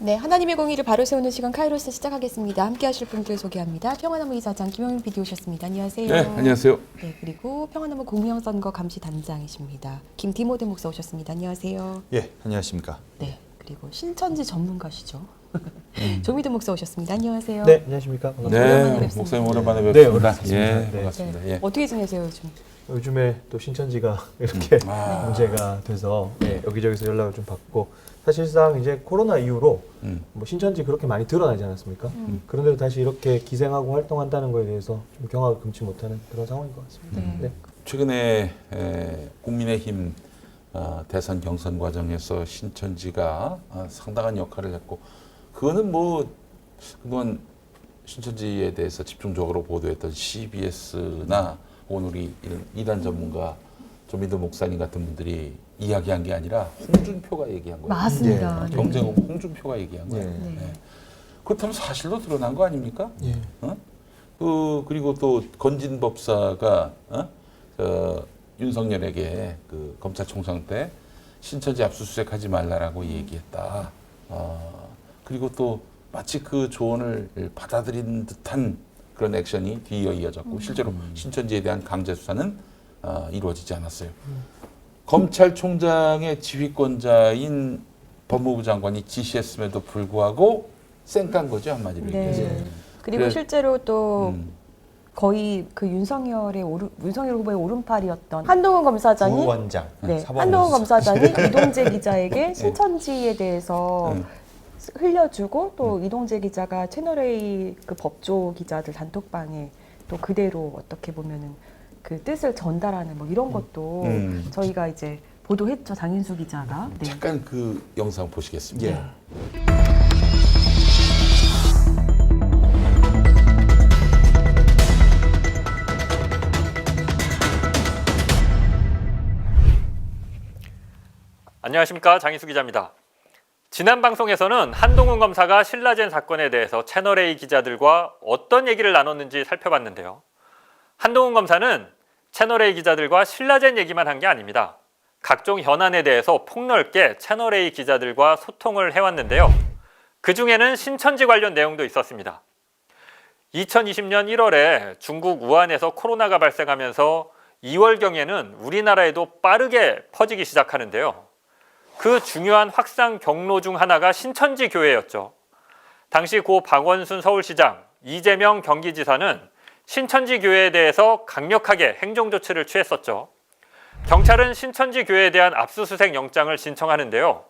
네, 하나님의 공의를 바로 세우는 시간 카이로스 시작하겠습니다. 함께 하실 분들 소개합니다. 평화나무 이사장 김용민 PD 오셨습니다. 안녕하세요. 네, 안녕하세요. 네, 그리고 평화나무 공영선거 감시단장이십니다. 김디모데 목사 오셨습니다. 안녕하세요. 예, 안녕하십니까. 네, 그리고 신천지 전문가시죠. 조미도 목사 오셨습니다. 안녕하세요. 네, 안녕하십니까. 반갑습니다. 오랜만에 네, 뵙습니다. 목사님 오랜만에 네, 뵙습니다. 오랜만에 예, 뵙습니다. 네. 반갑습니다. 네. 예. 어떻게 지내세요 요즘? 요즘에 또 신천지가 이렇게 아. 문제가 돼서 여기저기서 연락을 좀 받고 사실상 이제 코로나 이후로 뭐 신천지 그렇게 많이 드러나지 않았습니까? 그런데도 다시 이렇게 기생하고 활동한다는 거에 대해서 좀 경악을 금치 못하는 그런 상황인 것 같습니다. 네. 최근에 국민의힘 대선 경선 과정에서 신천지가 상당한 역할을 했고, 그거는 뭐 그동안 신천지에 대해서 집중적으로 보도했던 CBS나 혹은 우리 이단 전문가 조미도 목사님 같은 분들이 이야기한 게 아니라 홍준표가 얘기한 거예요. 맞습니다. 네. 경쟁은 홍준표가 얘기한 거예요. 예. 네. 그렇다면 사실로 드러난 거 아닙니까? 예. 그리고 또 건진 법사가 윤석열에게 그 검찰총장 때 신천지 압수수색하지 말라라고 얘기했다. 그리고 또 마치 그 조언을 받아들인 듯한 그런 액션이 뒤이어 이어졌고 실제로 신천지에 대한 강제 수사는 이루어지지 않았어요. 검찰총장의 지휘권자인 법무부 장관이 지시했음에도 불구하고 쌩깐 거죠, 한마디로 얘기해서. 네. 그리고 그래- 실제로 또 거의 그 윤석열 후보의 오른팔이었던 한동훈 검사장이 부원장, 네, 사법연수사. 한동훈 검사장이 이동재 기자에게 신천지에 대해서 흘려주고 또 이동재 기자가 채널A 그 법조 기자들 단톡방에 또 그대로 어떻게 보면은 그 뜻을 전달하는 뭐 이런 것도 저희가 이제 보도했죠. 장인수 기자가. 네. 잠깐 그 영상 보시겠습니다. 예. 안녕하십니까, 장희수 기자입니다. 지난 방송에서는 한동훈 검사가 신라젠 사건에 대해서 채널A 기자들과 어떤 얘기를 나눴는지 살펴봤는데요. 한동훈 검사는 채널A 기자들과 신라젠 얘기만 한 게 아닙니다. 각종 현안에 대해서 폭넓게 채널A 기자들과 소통을 해왔는데요. 그 중에는 신천지 관련 내용도 있었습니다. 2020년 1월에 중국 우한에서 코로나가 발생하면서 2월경에는 우리나라에도 빠르게 퍼지기 시작하는데요. 그 중요한 확산 경로 중 하나가 신천지 교회였죠. 당시 고 박원순 서울시장, 이재명 경기지사는 신천지 교회에 대해서 강력하게 행정조치를 취했었죠. 경찰은 신천지 교회에 대한 압수수색 영장을 신청하는데요.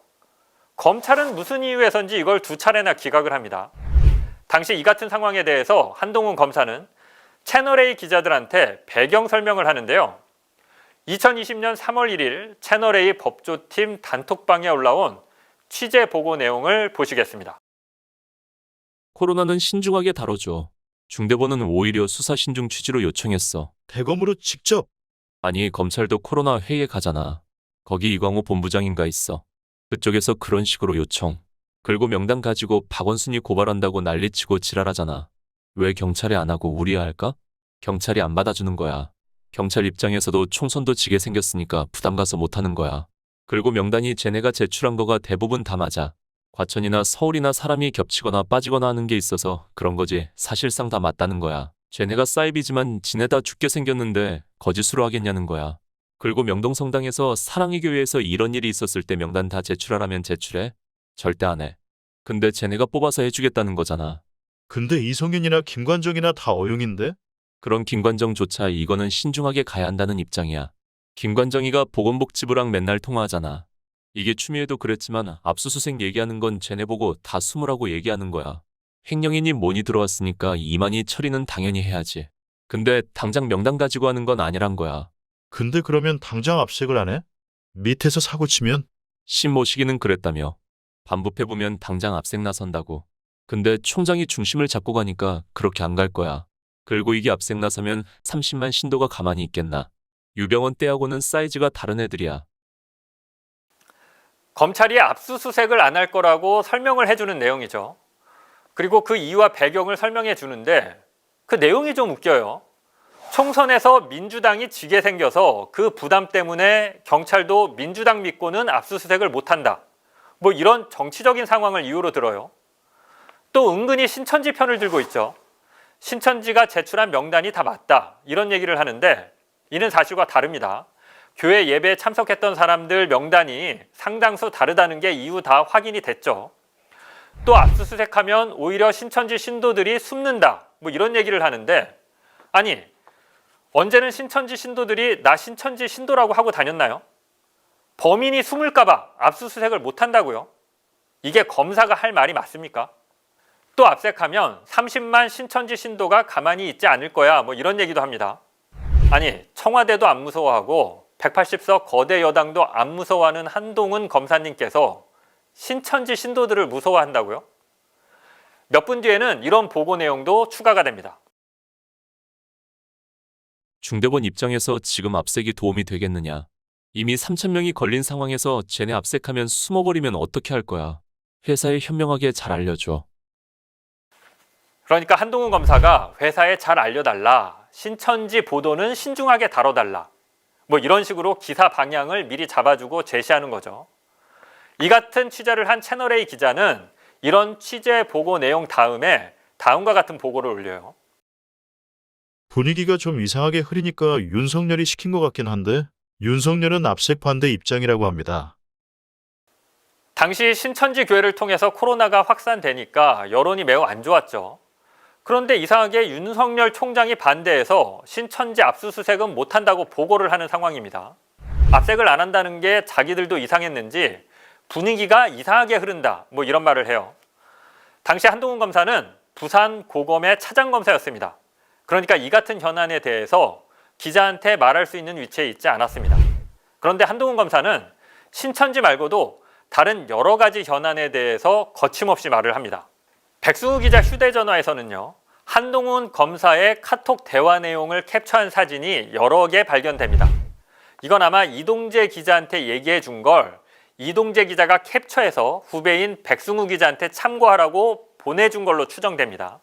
검찰은 무슨 이유에선지 이걸 2차례나 기각을 합니다. 당시 이 같은 상황에 대해서 한동훈 검사는 채널A 기자들한테 배경 설명을 하는데요. 2020년 3월 1일 채널A 법조팀 단톡방에 올라온 취재 보고 내용을 보시겠습니다. 코로나는 신중하게 다뤄줘. 중대본은 오히려 수사 신중 취지로 요청했어. 대검으로 직접. 아니, 검찰도 코로나 회의에 가잖아. 거기 이광호 본부장인가 있어. 그쪽에서 그런 식으로 요청. 그리고 명단 가지고 박원순이 고발한다고 난리치고 지랄하잖아. 왜 경찰에 안 하고 우리야 할까? 경찰이 안 받아주는 거야. 경찰 입장에서도 총선도 지게 생겼으니까 부담 가서 못하는 거야. 그리고 명단이 쟤네가 제출한 거가 대부분 다 맞아. 과천이나 서울이나 사람이 겹치거나 빠지거나 하는 게 있어서 그런 거지. 사실상 다 맞다는 거야. 쟤네가 사이비지만 지네다 죽게 생겼는데 거짓으로 하겠냐는 거야. 그리고 명동성당에서 사랑의 교회에서 이런 일이 있었을 때 명단 다 제출하라면 제출해? 절대 안 해. 근데 쟤네가 뽑아서 해주겠다는 거잖아. 근데 이성윤이나 김관정이나 다 어용인데? 그런 김관정조차 이거는 신중하게 가야 한다는 입장이야. 김관정이가 보건복지부랑 맨날 통화하잖아. 이게 추미애도 그랬지만 압수수색 얘기하는 건 쟤네 보고 다 숨으라고 얘기하는 거야. 횡령이니 뭐니 들어왔으니까 이만희 처리는 당연히 해야지. 근데 당장 명단 가지고 하는 건 아니란 거야. 근데 그러면 당장 압색을 안 해? 밑에서 사고 치면? 신모시기는 그랬다며. 반부패보면 당장 압색 나선다고. 근데 총장이 중심을 잡고 가니까 그렇게 안 갈 거야. 그리고 이게 압색 나서면 30만 신도가 가만히 있겠나. 유병원 때하고는 사이즈가 다른 애들이야. 검찰이 압수수색을 안 할 거라고 설명을 해주는 내용이죠. 그리고 그 이유와 배경을 설명해 주는데 그 내용이 좀 웃겨요. 총선에서 민주당이 지게 생겨서 그 부담 때문에 경찰도 민주당 믿고는 압수수색을 못한다. 뭐 이런 정치적인 상황을 이유로 들어요. 또 은근히 신천지 편을 들고 있죠. 신천지가 제출한 명단이 다 맞다, 이런 얘기를 하는데 이는 사실과 다릅니다. 교회 예배에 참석했던 사람들 명단이 상당수 다르다는 게 이후 다 확인이 됐죠. 또 압수수색하면 오히려 신천지 신도들이 숨는다, 뭐 이런 얘기를 하는데, 아니 언제는 신천지 신도들이 나 신천지 신도라고 하고 다녔나요? 범인이 숨을까 봐 압수수색을 못 한다고요? 이게 검사가 할 말이 맞습니까? 또 압색하면 30만 신천지 신도가 가만히 있지 않을 거야, 뭐 이런 얘기도 합니다. 아니 청와대도 안 무서워하고 180석 거대 여당도 안 무서워하는 한동훈 검사님께서 신천지 신도들을 무서워한다고요? 몇 분 뒤에는 이런 보고 내용도 추가가 됩니다. 중대본 입장에서 지금 압색이 도움이 되겠느냐. 이미 3,000명이 걸린 상황에서 쟤네 압색하면 숨어버리면 어떻게 할 거야. 회사에 현명하게 잘 알려줘. 그러니까 한동훈 검사가 회사에 잘 알려달라, 신천지 보도는 신중하게 다뤄달라, 뭐 이런 식으로 기사 방향을 미리 잡아주고 제시하는 거죠. 이 같은 취재를 한 채널A 기자는 이런 취재 보고 내용 다음에 다음과 같은 보고를 올려요. 분위기가 좀 이상하게 흐리니까 윤석열이 시킨 것 같긴 한데 윤석열은 압색 반대 입장이라고 합니다. 당시 신천지 교회를 통해서 코로나가 확산되니까 여론이 매우 안 좋았죠. 그런데 이상하게 윤석열 총장이 반대해서 신천지 압수수색은 못한다고 보고를 하는 상황입니다. 압색을 안 한다는 게 자기들도 이상했는지 분위기가 이상하게 흐른다, 뭐 이런 말을 해요. 당시 한동훈 검사는 부산 고검의 차장검사였습니다. 그러니까 이 같은 현안에 대해서 기자한테 말할 수 있는 위치에 있지 않았습니다. 그런데 한동훈 검사는 신천지 말고도 다른 여러 가지 현안에 대해서 거침없이 말을 합니다. 백승우 기자 휴대전화에서는요, 한동훈 검사의 카톡 대화 내용을 캡처한 사진이 여러 개 발견됩니다. 이건 아마 이동재 기자한테 얘기해 준 걸 이동재 기자가 캡처해서 후배인 백승우 기자한테 참고하라고 보내준 걸로 추정됩니다.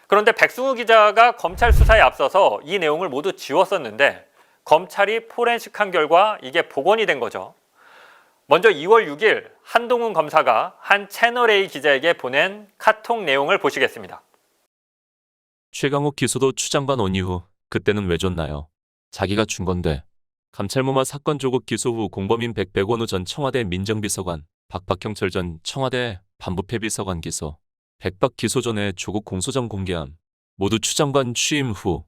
그런데 백승우 기자가 검찰 수사에 앞서서 이 내용을 모두 지웠었는데 검찰이 포렌식한 결과 이게 복원이 된 거죠. 먼저 2월 6일 한동훈 검사가 한 채널A 기자에게 보낸 카톡 내용을 보시겠습니다. 최강욱 기소도 추장관 온 이후 그때는 왜 줬나요? 자기가 준 건데. 감찰무마 사건 조국 기소 후 공범인 백원우 전 청와대 민정비서관, 박박형철 전 청와대 반부패 비서관 기소, 백박 기소 전에 조국 공소장 공개함. 모두 추장관 취임 후.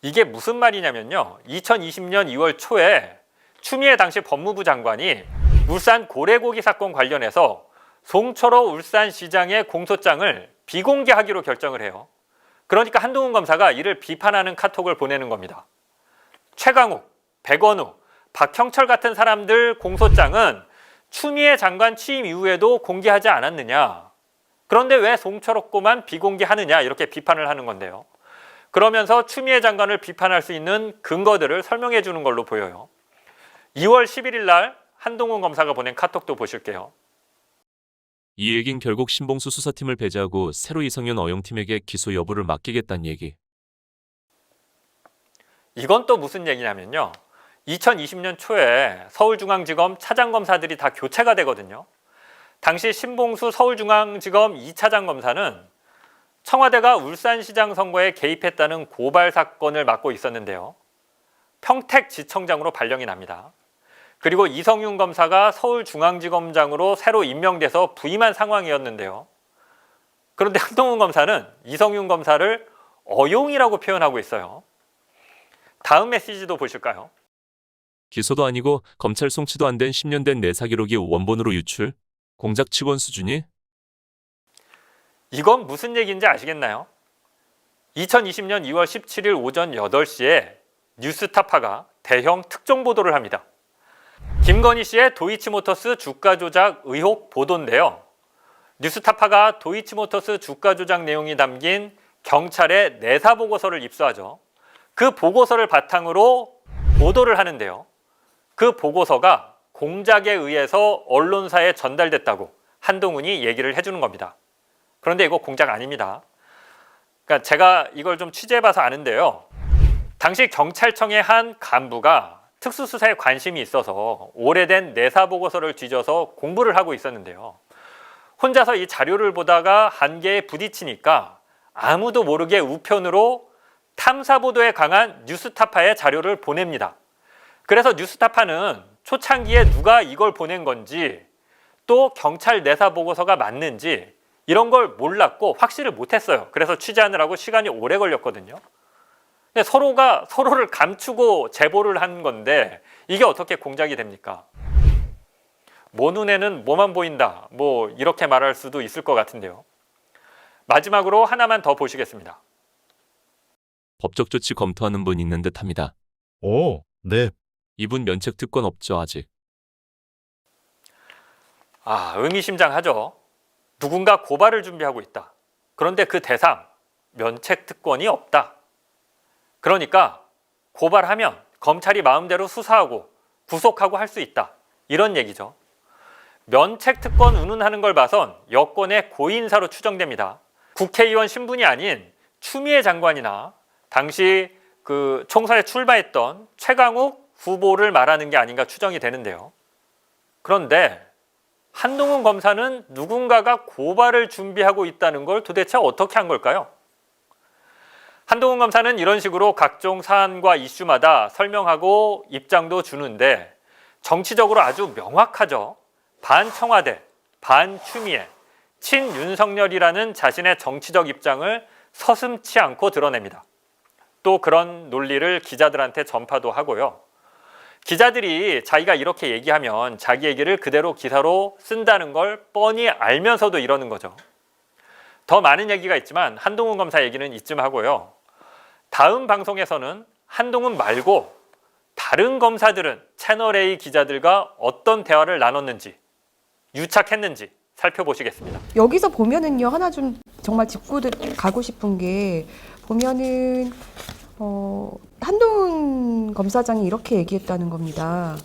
이게 무슨 말이냐면요, 2020년 2월 초에 추미애 당시 법무부 장관이 울산 고래고기 사건 관련해서 송철호 울산시장의 공소장을 비공개하기로 결정을 해요. 그러니까 한동훈 검사가 이를 비판하는 카톡을 보내는 겁니다. 최강욱, 백원우, 박형철 같은 사람들 공소장은 추미애 장관 취임 이후에도 공개하지 않았느냐. 그런데 왜 송철호 거만 비공개하느냐, 이렇게 비판을 하는 건데요. 그러면서 추미애 장관을 비판할 수 있는 근거들을 설명해 주는 걸로 보여요. 2월 11일 날 한동훈 검사가 보낸 카톡도 보실게요. 이 얘긴 결국 신봉수 수사팀을 배제하고 새로 이성윤 어용팀에게 기소 여부를 맡기겠다는 얘기. 이건 또 무슨 얘기냐면요, 2020년 초에 서울중앙지검 차장검사들이 다 교체가 되거든요. 당시 신봉수 서울중앙지검 2차장 검사는 청와대가 울산시장 선거에 개입했다는 고발 사건을 맡고 있었는데요. 평택지청장으로 발령이 납니다. 그리고 이성윤 검사가 서울중앙지검장으로 새로 임명돼서 부임한 상황이었는데요. 그런데 한동훈 검사는 이성윤 검사를 어용이라고 표현하고 있어요. 다음 메시지도 보실까요? 기소도 아니고 검찰 송치도 안 된 10년 된 내사 기록이 원본으로 유출? 공작 직원 수준이? 이건 무슨 얘기인지 아시겠나요? 2020년 2월 17일 오전 8시에 뉴스타파가 대형 특종 보도를 합니다. 김건희 씨의 도이치모터스 주가 조작 의혹 보도인데요. 뉴스타파가 도이치모터스 주가 조작 내용이 담긴 경찰의 내사 보고서를 입수하죠. 그 보고서를 바탕으로 보도를 하는데요. 그 보고서가 공작에 의해서 언론사에 전달됐다고 한동훈이 얘기를 해주는 겁니다. 그런데 이거 공작 아닙니다. 그러니까 제가 이걸 좀 취재해봐서 아는데요. 당시 경찰청의 한 간부가 특수수사에 관심이 있어서 오래된 내사 보고서를 뒤져서 공부를 하고 있었는데요. 혼자서 이 자료를 보다가 한계에 부딪히니까 아무도 모르게 우편으로 탐사보도에 강한 뉴스타파의 자료를 보냅니다. 그래서 뉴스타파는 초창기에 누가 이걸 보낸 건지 또 경찰 내사 보고서가 맞는지 이런 걸 몰랐고 확실을 못했어요. 그래서 취재하느라고 시간이 오래 걸렸거든요. 근데 서로가 서로를 감추고 제보를 한 건데 이게 어떻게 공작이 됩니까? 뭐 눈에는 뭐만 보인다. 뭐 이렇게 말할 수도 있을 것 같은데요. 마지막으로 하나만 더 보시겠습니다. 법적 조치 검토하는 분 있는 듯합니다. 오, 네. 이분 면책 특권 없죠 아직. 의미심장하죠. 누군가 고발을 준비하고 있다. 그런데 그 대상, 면책 특권이 없다. 그러니까 고발하면 검찰이 마음대로 수사하고 구속하고 할 수 있다. 이런 얘기죠. 면책 특권 운운하는 걸 봐선 여권의 고인사로 추정됩니다. 국회의원 신분이 아닌 추미애 장관이나 당시 그 총선에 출마했던 최강욱 후보를 말하는 게 아닌가 추정이 되는데요. 그런데 한동훈 검사는 누군가가 고발을 준비하고 있다는 걸 도대체 어떻게 한 걸까요? 한동훈 검사는 이런 식으로 각종 사안과 이슈마다 설명하고 입장도 주는데 정치적으로 아주 명확하죠. 반 청와대, 반 추미애, 친 윤석열이라는 자신의 정치적 입장을 서슴지 않고 드러냅니다. 또 그런 논리를 기자들한테 전파도 하고요. 기자들이 자기가 이렇게 얘기하면 자기 얘기를 그대로 기사로 쓴다는 걸 뻔히 알면서도 이러는 거죠. 더 많은 얘기가 있지만 한동훈 검사 얘기는 이쯤 하고요. 다음 방송에서는 한동훈 말고 다른 검사들은 채널A 기자들과 어떤 대화를 나눴는지, 유착했는지 살펴보시겠습니다. 여기서 보면은요, 하나 좀 정말 짚고 가고 싶은 게 보면은 한동훈 검사장이 이렇게 얘기했다는 겁니다.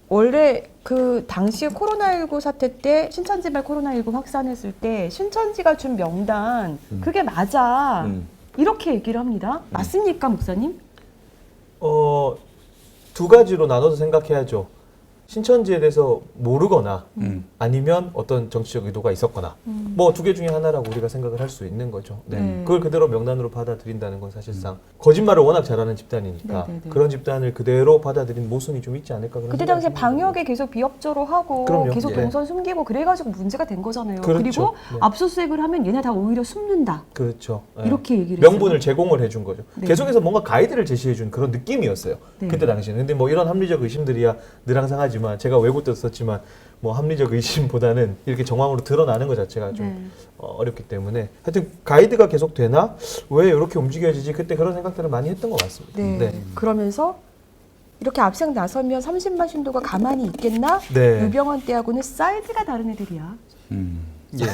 원래 그 당시에 코로나19 사태 때 신천지 말 코로나19 확산했을 때 신천지가 준 명단 그게 맞아. 이렇게 얘기를 합니다. 맞습니까, 목사님? 두 가지로 나눠서 생각해야죠. 신천지에 대해서 모르거나 아니면 어떤 정치적 의도가 있었거나 뭐 두 개 중에 하나라고 우리가 생각을 할 수 있는 거죠. 네. 그걸 그대로 명단으로 받아들인다는 건 사실상 거짓말을 워낙 잘하는 집단이니까 그런 집단을 그대로 받아들인 모순이 좀 있지 않을까 그런 그때 당시에 방역에 계속 비협조로 하고 그럼요. 계속 예. 동선 숨기고 그래가지고 문제가 된 거잖아요. 그렇죠. 그리고 네. 압수수색을 하면 얘네 다 오히려 숨는다. 그렇죠. 네. 이렇게 얘기를 명분을 했어요. 제공을 해준 거죠. 네. 계속해서 뭔가 가이드를 제시해준 그런 느낌이었어요. 네. 그때 당시에는. 근데 뭐 이런 합리적 의심들이야 늘 항상 하지만 제가 외국 때도 썼지만 뭐 합리적 의심보다는 이렇게 정황으로 드러나는 것 자체가 좀 네. 어렵기 때문에 하여튼 가이드가 계속 되나? 왜 이렇게 움직여지지? 그때 그런 생각들을 많이 했던 것 같습니다. 네. 그러면서 이렇게 앞색 나서면 30만 신도가 가만히 있겠나? 네. 유병헌 때하고는 사이즈가 다른 애들이야. 예.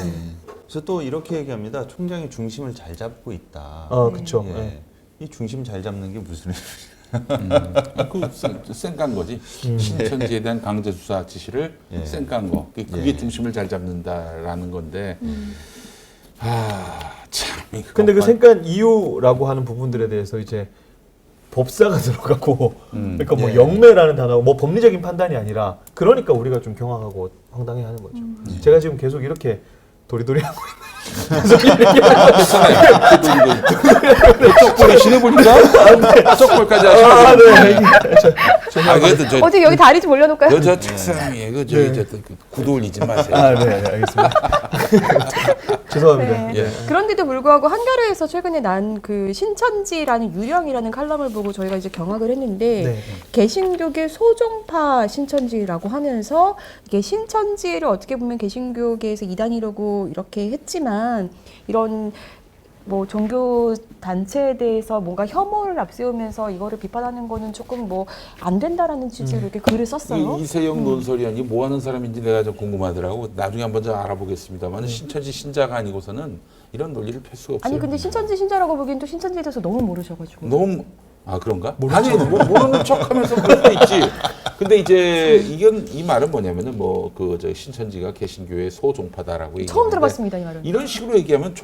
그래서 또 이렇게 얘기합니다. 총장이 중심을 잘 잡고 있다. 그렇죠. 예. 네. 이 중심 잘 잡는 게 무슨 그 쌩깐 거지. 신천지에 대한 강제 수사 지시를 예. 쌩깐 거. 그게 예. 중심을 잘 잡는다라는 건데. 참. 이거 근데 그 봐. 생간 이유라고 하는 부분들에 대해서 이제 법사가 들어가고 그러니까 뭐 예. 영매라는 단어가 뭐 법리적인 판단이 아니라 그러니까 우리가 좀 경악하고 황당해하는 거죠. 제가 지금 계속 이렇게 도리도리 하고 쪽볼에 신어보니까 쪽볼까지 하시는 그래도 저 어디 여기 다리 좀 올려놓을까요? 저 책상 위에 그 저기 저 구도 올리지 마세요. 네, 알겠습니다. 죄송합니다. 네. 예. 그런데도 불구하고 한겨레에서 최근에 난 그 신천지라는 유령이라는 칼럼을 보고 저희가 이제 경악을 했는데 네. 개신교계 소종파 신천지라고 하면서 이게 신천지를 어떻게 보면 개신교계에서 이단이라고 이렇게 했지만 이런 뭐 종교 단체에 대해서 뭔가 혐오를 앞세우면서 이거를 비판하는 거는 조금 뭐 안 된다라는 취지로 이렇게 글을 썼어요. 이세영 논설위원이 뭐 하는 사람인지 내가 좀 궁금하더라고. 나중에 한번 좀 알아보겠습니다만 신천지 신자가 아니고서는 이런 논리를 펼 수가 없어요. 아니 근데 신천지 신자라고 보기엔 또 신천지에 대해서 너무 모르셔가지고. 너무 그런가? 아니 모르는 척하면서 그럴 수도 있지. 근데 이제 이건 이 말은 뭐냐면은 뭐 그 저 신천지가 개신교의 소종파다라고 얘기하는데 처음 들어봤습니다 이 말은. 이런 식으로 얘기하면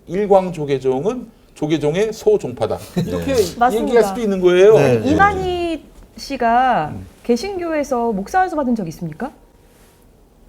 일광 조계종은 조계종의 소종파다 이렇게 맞습니다. 얘기할 수도 있는 거예요. 네. 이만희 씨가 개신교에서 목사에서 받은 적 있습니까?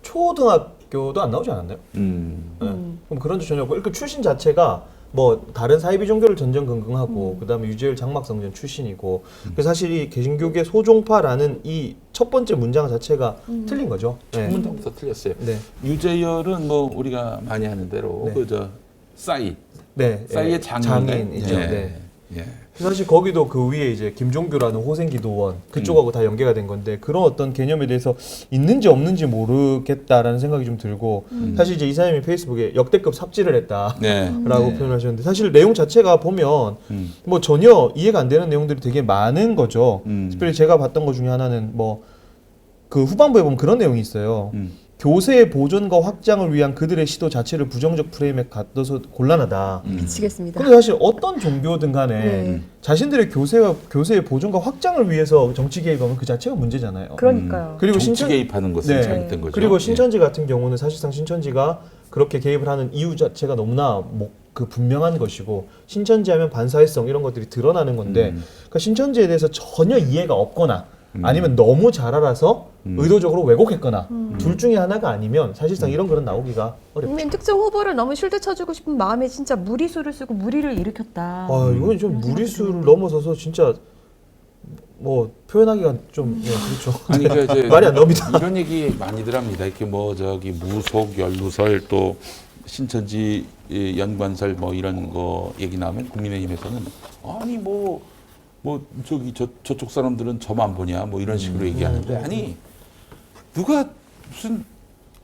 초등학교도 안 나오지 않았나요? 음. 네. 그럼 그런 줄 전혀 없고 그 출신 자체가 뭐 다른 사이비 종교를 전전긍긍하고 그다음에 유재열 장막성전 출신이고 그래서 사실 이 개신교계 소종파라는 이 첫 번째 문장 자체가 틀린 거죠. 첫 문장부터 틀렸어요. 네. 유재열은 뭐 우리가 많이 하는 대로 네. 그저 싸이 네. 싸이의 장인이죠. 예. 네. 예. 사실 거기도 그 위에 이제 김종규라는 호생기도원 그쪽하고 다 연계가 된 건데 그런 어떤 개념에 대해서 있는지 없는지 모르겠다라는 생각이 좀 들고 사실 이제 이사님이 페이스북에 역대급 삽질을 했다라고 네. 표현하셨는데 사실 내용 자체가 보면 뭐 전혀 이해가 안 되는 내용들이 되게 많은 거죠. 특별히 제가 봤던 것 중에 하나는 뭐 그 후반부에 보면 그런 내용이 있어요. 교세의 보존과 확장을 위한 그들의 시도 자체를 부정적 프레임에 갖둬서 곤란하다. 미치겠습니다. 근데 사실 어떤 종교든 간에 네. 자신들의 교세의 보존과 확장을 위해서 정치 개입하면 그 자체가 문제잖아요. 그러니까요. 그리고 정치 개입하는 것은 네. 잘못된 거죠. 그리고 예. 신천지 같은 경우는 사실상 신천지가 그렇게 개입을 하는 이유 자체가 너무나 그 분명한 것이고 신천지 하면 반사회성 이런 것들이 드러나는 건데 그러니까 신천지에 대해서 전혀 이해가 없거나 아니면 너무 잘 알아서 의도적으로 왜곡했거나 둘 중에 하나가 아니면 사실상 이런 글은 나오기가 어렵죠. 국민 특정 후보를 너무 쉴드 쳐주고 싶은 마음에 진짜 무리수를 쓰고 무리를 일으켰다. 아, 이건 좀 무리수를 넘어서서 진짜 뭐 표현하기가 좀 그렇죠. 아니 그러니까 이제 말이 안 나옵니다. 이런 얘기 많이들 합니다. 이렇게 뭐 저기 무속 연루설 또 신천지 연관설 뭐 이런 거 얘기 나오면 국민의힘에서는 아니 뭐 저기 저쪽 사람들은 저만 보냐 뭐 이런 식으로 얘기하는데 아니 누가 무슨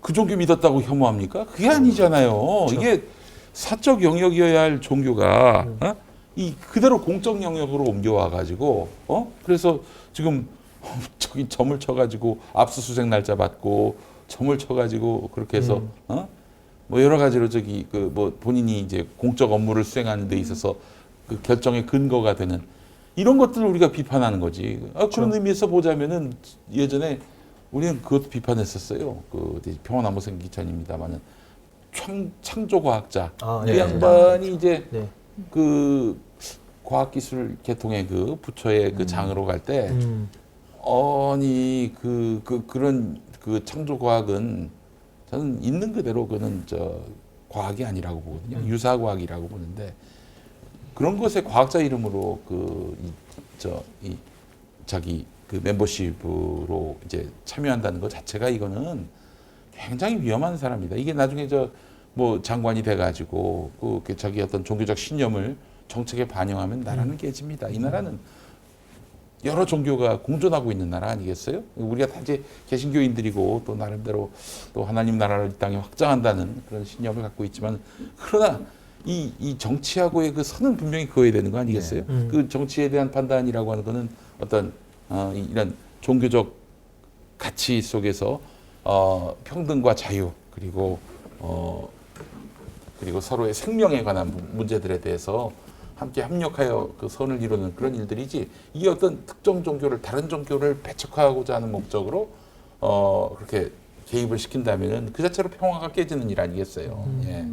그 종교 믿었다고 혐오합니까? 그게 아니잖아요. 그렇죠. 이게 사적 영역이어야 할 종교가 이 그대로 공적 영역으로 옮겨와 가지고 그래서 지금 저기 점을 쳐가지고 압수수색 날짜 받고 점을 쳐가지고 그렇게 해서 뭐 여러 가지로 저기 그 뭐 본인이 이제 공적 업무를 수행하는 데 있어서 그 결정의 근거가 되는 이런 것들을 우리가 비판하는 거지. 그런 의미에서 보자면은 예전에 우리는 그것도 비판했었어요. 그 평화나무생 기찬입니다만은 창조과학자 그 네. 양반이 이제 네. 그 과학기술 계통의 그 부처의 그 장으로 갈 때 아니 그런 그 창조과학은 저는 있는 그대로 그는 저 과학이 아니라고 보거든요. 유사과학이라고 보는데 그런 것에 과학자 이름으로 자기 그 멤버십으로 이제 참여한다는 것 자체가 이거는 굉장히 위험한 사람이다. 이게 나중에 뭐 장관이 돼가지고 그 자기 어떤 종교적 신념을 정책에 반영하면 나라는 깨집니다. 이 나라는 여러 종교가 공존하고 있는 나라 아니겠어요? 우리가 다 이제 개신교인들이고 또 나름대로 또 하나님 나라를 이 땅에 확장한다는 그런 신념을 갖고 있지만 그러나 이 정치하고의 그 선은 분명히 그어야 되는 거 아니겠어요? 그 정치에 대한 판단이라고 하는 거는 어떤 이런 종교적 가치 속에서 평등과 자유 그리고 서로의 생명에 관한 문제들에 대해서 함께 협력하여 그 선을 이루는 그런 일들이지 이게 어떤 특정 종교를 다른 종교를 배척하고자 하는 목적으로 그렇게 개입을 시킨다면은 그 자체로 평화가 깨지는 일 아니겠어요? 예.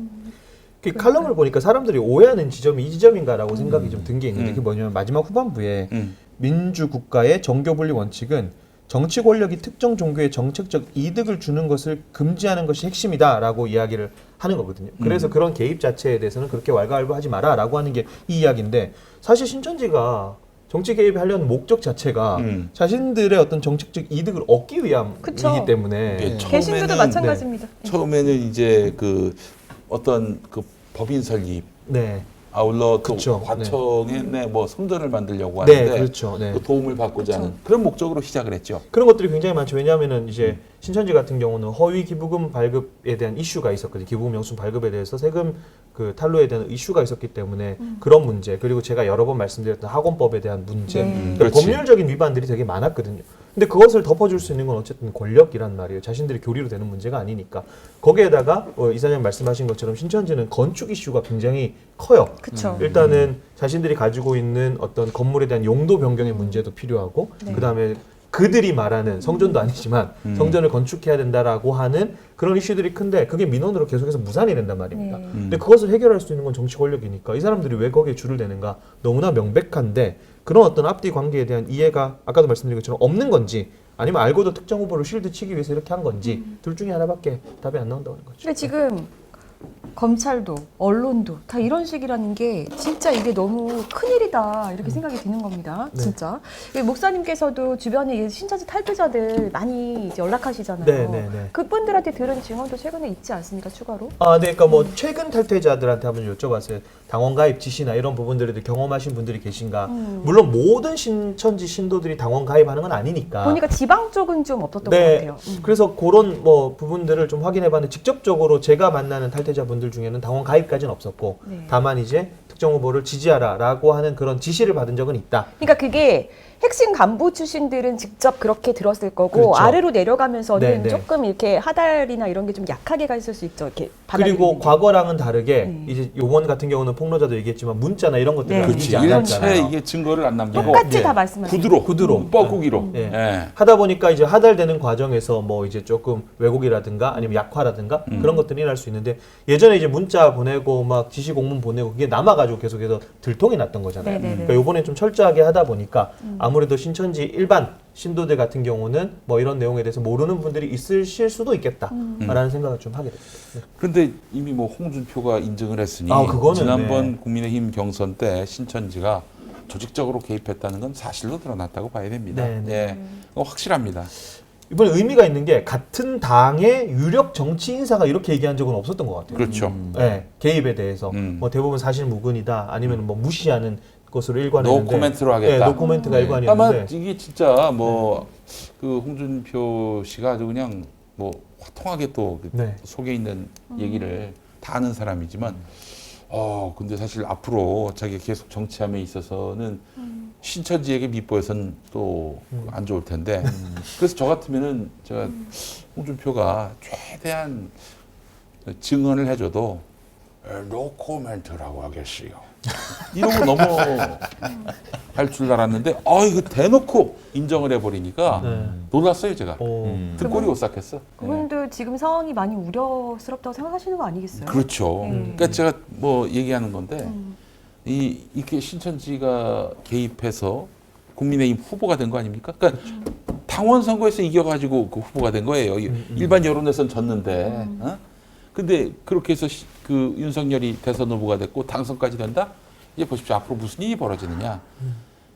그 칼럼을 보니까 사람들이 오해하는 지점이 이 지점인가라고 생각이 좀 든 게 있는데 그게 뭐냐면 마지막 후반부에 민주국가의 정교분리 원칙은 정치 권력이 특정 종교에 정책적 이득을 주는 것을 금지하는 것이 핵심이다라고 이야기를 하는 거거든요. 그래서 그런 개입 자체에 대해서는 그렇게 왈가왈부하지 마라라고 하는 게 이 이야기인데 사실 신천지가 정치 개입하려는 목적 자체가 자신들의 어떤 정책적 이득을 얻기 위함이기 그쵸. 때문에 예, 개신교도 마찬가지입니다. 처음에는 이제 그 어떤 그 법인 설립 네. 아울러 또 그쵸. 과청에 뭐 성전을 만들려고 네, 하는데 그렇죠. 네. 그 도움을 받고자 하는 그런 목적으로 시작을 했죠. 그런 것들이 굉장히 많죠. 왜냐하면은 이제 신천지 같은 경우는 허위 기부금 발급에 대한 이슈가 있었거든요. 기부금 영수증 발급에 대해서 세금 그 탈루에 대한 이슈가 있었기 때문에 그런 문제 그리고 제가 여러 번 말씀드렸던 학원법에 대한 문제 그러니까 그렇지. 법률적인 위반들이 되게 많았거든요. 근데 그것을 덮어줄 수 있는 건 어쨌든 권력이란 말이에요. 자신들이 교리로 되는 문제가 아니니까 거기에다가 이사님 말씀하신 것처럼 신천지는 건축 이슈가 굉장히 커요. 그쵸. 일단은 자신들이 가지고 있는 어떤 건물에 대한 용도 변경의 문제도 필요하고 네. 그다음에 그들이 말하는 성전도 아니지만 성전을 건축해야 된다라고 하는 그런 이슈들이 큰데 그게 민원으로 계속해서 무산이 된단 말입니다. 네. 근데 그것을 해결할 수 있는 건 정치 권력이니까 이 사람들이 왜 거기에 줄을 대는가 너무나 명백한데 그런 어떤 앞뒤 관계에 대한 이해가 아까도 말씀드린 것처럼 없는 건지 아니면 알고도 특정 후보를 쉴드 치기 위해서 이렇게 한 건지 둘 중에 하나밖에 답이 안 나온다고 하는 거죠. 근데 지금 검찰도 언론도 다 이런 식이라는 게 진짜 이게 너무 큰일이다 이렇게 생각이 드는 겁니다. 네. 진짜. 목사님께서도 주변에 신천지 탈퇴자들 많이 이제 연락하시잖아요. 네. 그분들한테 들은 증언도 최근에 있지 않습니까? 추가로? 아, 네, 그러니까 뭐 최근 탈퇴자들한테 한번 여쭤봤어요. 당원 가입 지시나 이런 부분들에 대해 경험하신 분들이 계신가. 물론 모든 신천지 신도들이 당원 가입하는 건 아니니까. 보니까 지방 쪽은 좀 없었던 것 네, 같아요. 그래서 그런 뭐 부분들을 좀 확인해봤는데 직접적으로 제가 만나는 탈퇴자분들 중에는 당원 가입까지는 없었고 네. 다만 이제 특정 후보를 지지하라라고 하는 그런 지시를 받은 적은 있다. 그러니까 그게 핵심 간부 출신들은 직접 그렇게 들었을 거고 그렇죠. 아래로 내려가면서는 네. 조금 이렇게 하달이나 이런 게 좀 약하게 가 있을 수 있죠. 이렇게 그리고 받아들이는 게. 과거랑은 다르게 네. 이제 요번 같은 경우는 폭로자도 얘기했지만 문자나 이런 것들을 네. 남기지 그렇지. 않았잖아요. 일체 이게 증거를 안 남기고 똑같이 예. 다 말씀하시죠. 구두로 뻐꾸기로. 예. 예. 하다 보니까 이제 하달되는 과정에서 뭐 이제 조금 왜곡이라든가 아니면 약화라든가 그런 것들이 일어날 수 있는데 예전에 이제 문자 보내고 막 지시 공문 보내고 그게 남아가지고 계속해서 들통이 났던 거잖아요. 네네네. 그러니까 요번에 좀 철저하게 하다 보니까 아무래도 신천지 일반 신도들 같은 경우는 뭐 이런 내용에 대해서 모르는 분들이 있으실 수도 있겠다라는 생각을 좀 하게 됩니다. 네. 그런데 이미 뭐 홍준표가 인증을 했으니 아, 그거는 지난번 네. 국민의힘 경선 때 신천지가 조직적으로 개입했다는 건 사실로 드러났다고 봐야 됩니다. 네, 네. 예, 그거 확실합니다. 이번에 의미가 있는 게 같은 당의 유력 정치 인사가 이렇게 얘기한 적은 없었던 것 같아요. 그렇죠. 네, 개입에 대해서 뭐 대부분 사실 무근이다 아니면 뭐 무시하는 것으로 노 일관했는데 코멘트로 하겠다. 네, 노 코멘트가 아마 일관이었는데 이게 진짜 뭐 그 홍준표 씨가 아주 그냥 뭐 화통하게 또 네. 속에 있는 얘기를 다 아는 사람이지만 근데 사실 앞으로 자기가 계속 정치함에 있어서는 신천지에게 밉보해서는 또 안 좋을 텐데 그래서 저 같으면은 제가 홍준표가 최대한 증언을 해줘도 노 코멘트라고 하겠어요. 이러고 넘어갈 줄 알았는데 이거 대놓고 인정을 해버리니까 네. 놀랐어요 제가. 어, 등골이 오싹했어. 그분도 지금 상황이 많이 우려스럽다고 생각하시는 거 아니겠어요? 그렇죠. 네. 그러니까 제가 뭐 얘기하는 건데 이렇게 신천지가 개입해서 국민의힘 후보가 된 거 아닙니까? 그러니까 당원 선거에서 이겨가지고 그 후보가 된 거예요. 일반 여론에선 졌는데. 근데 그렇게 해서 그 윤석열이 대선 후보가 됐고 당선까지 된다? 이제 보십시오. 앞으로 무슨 일이 벌어지느냐.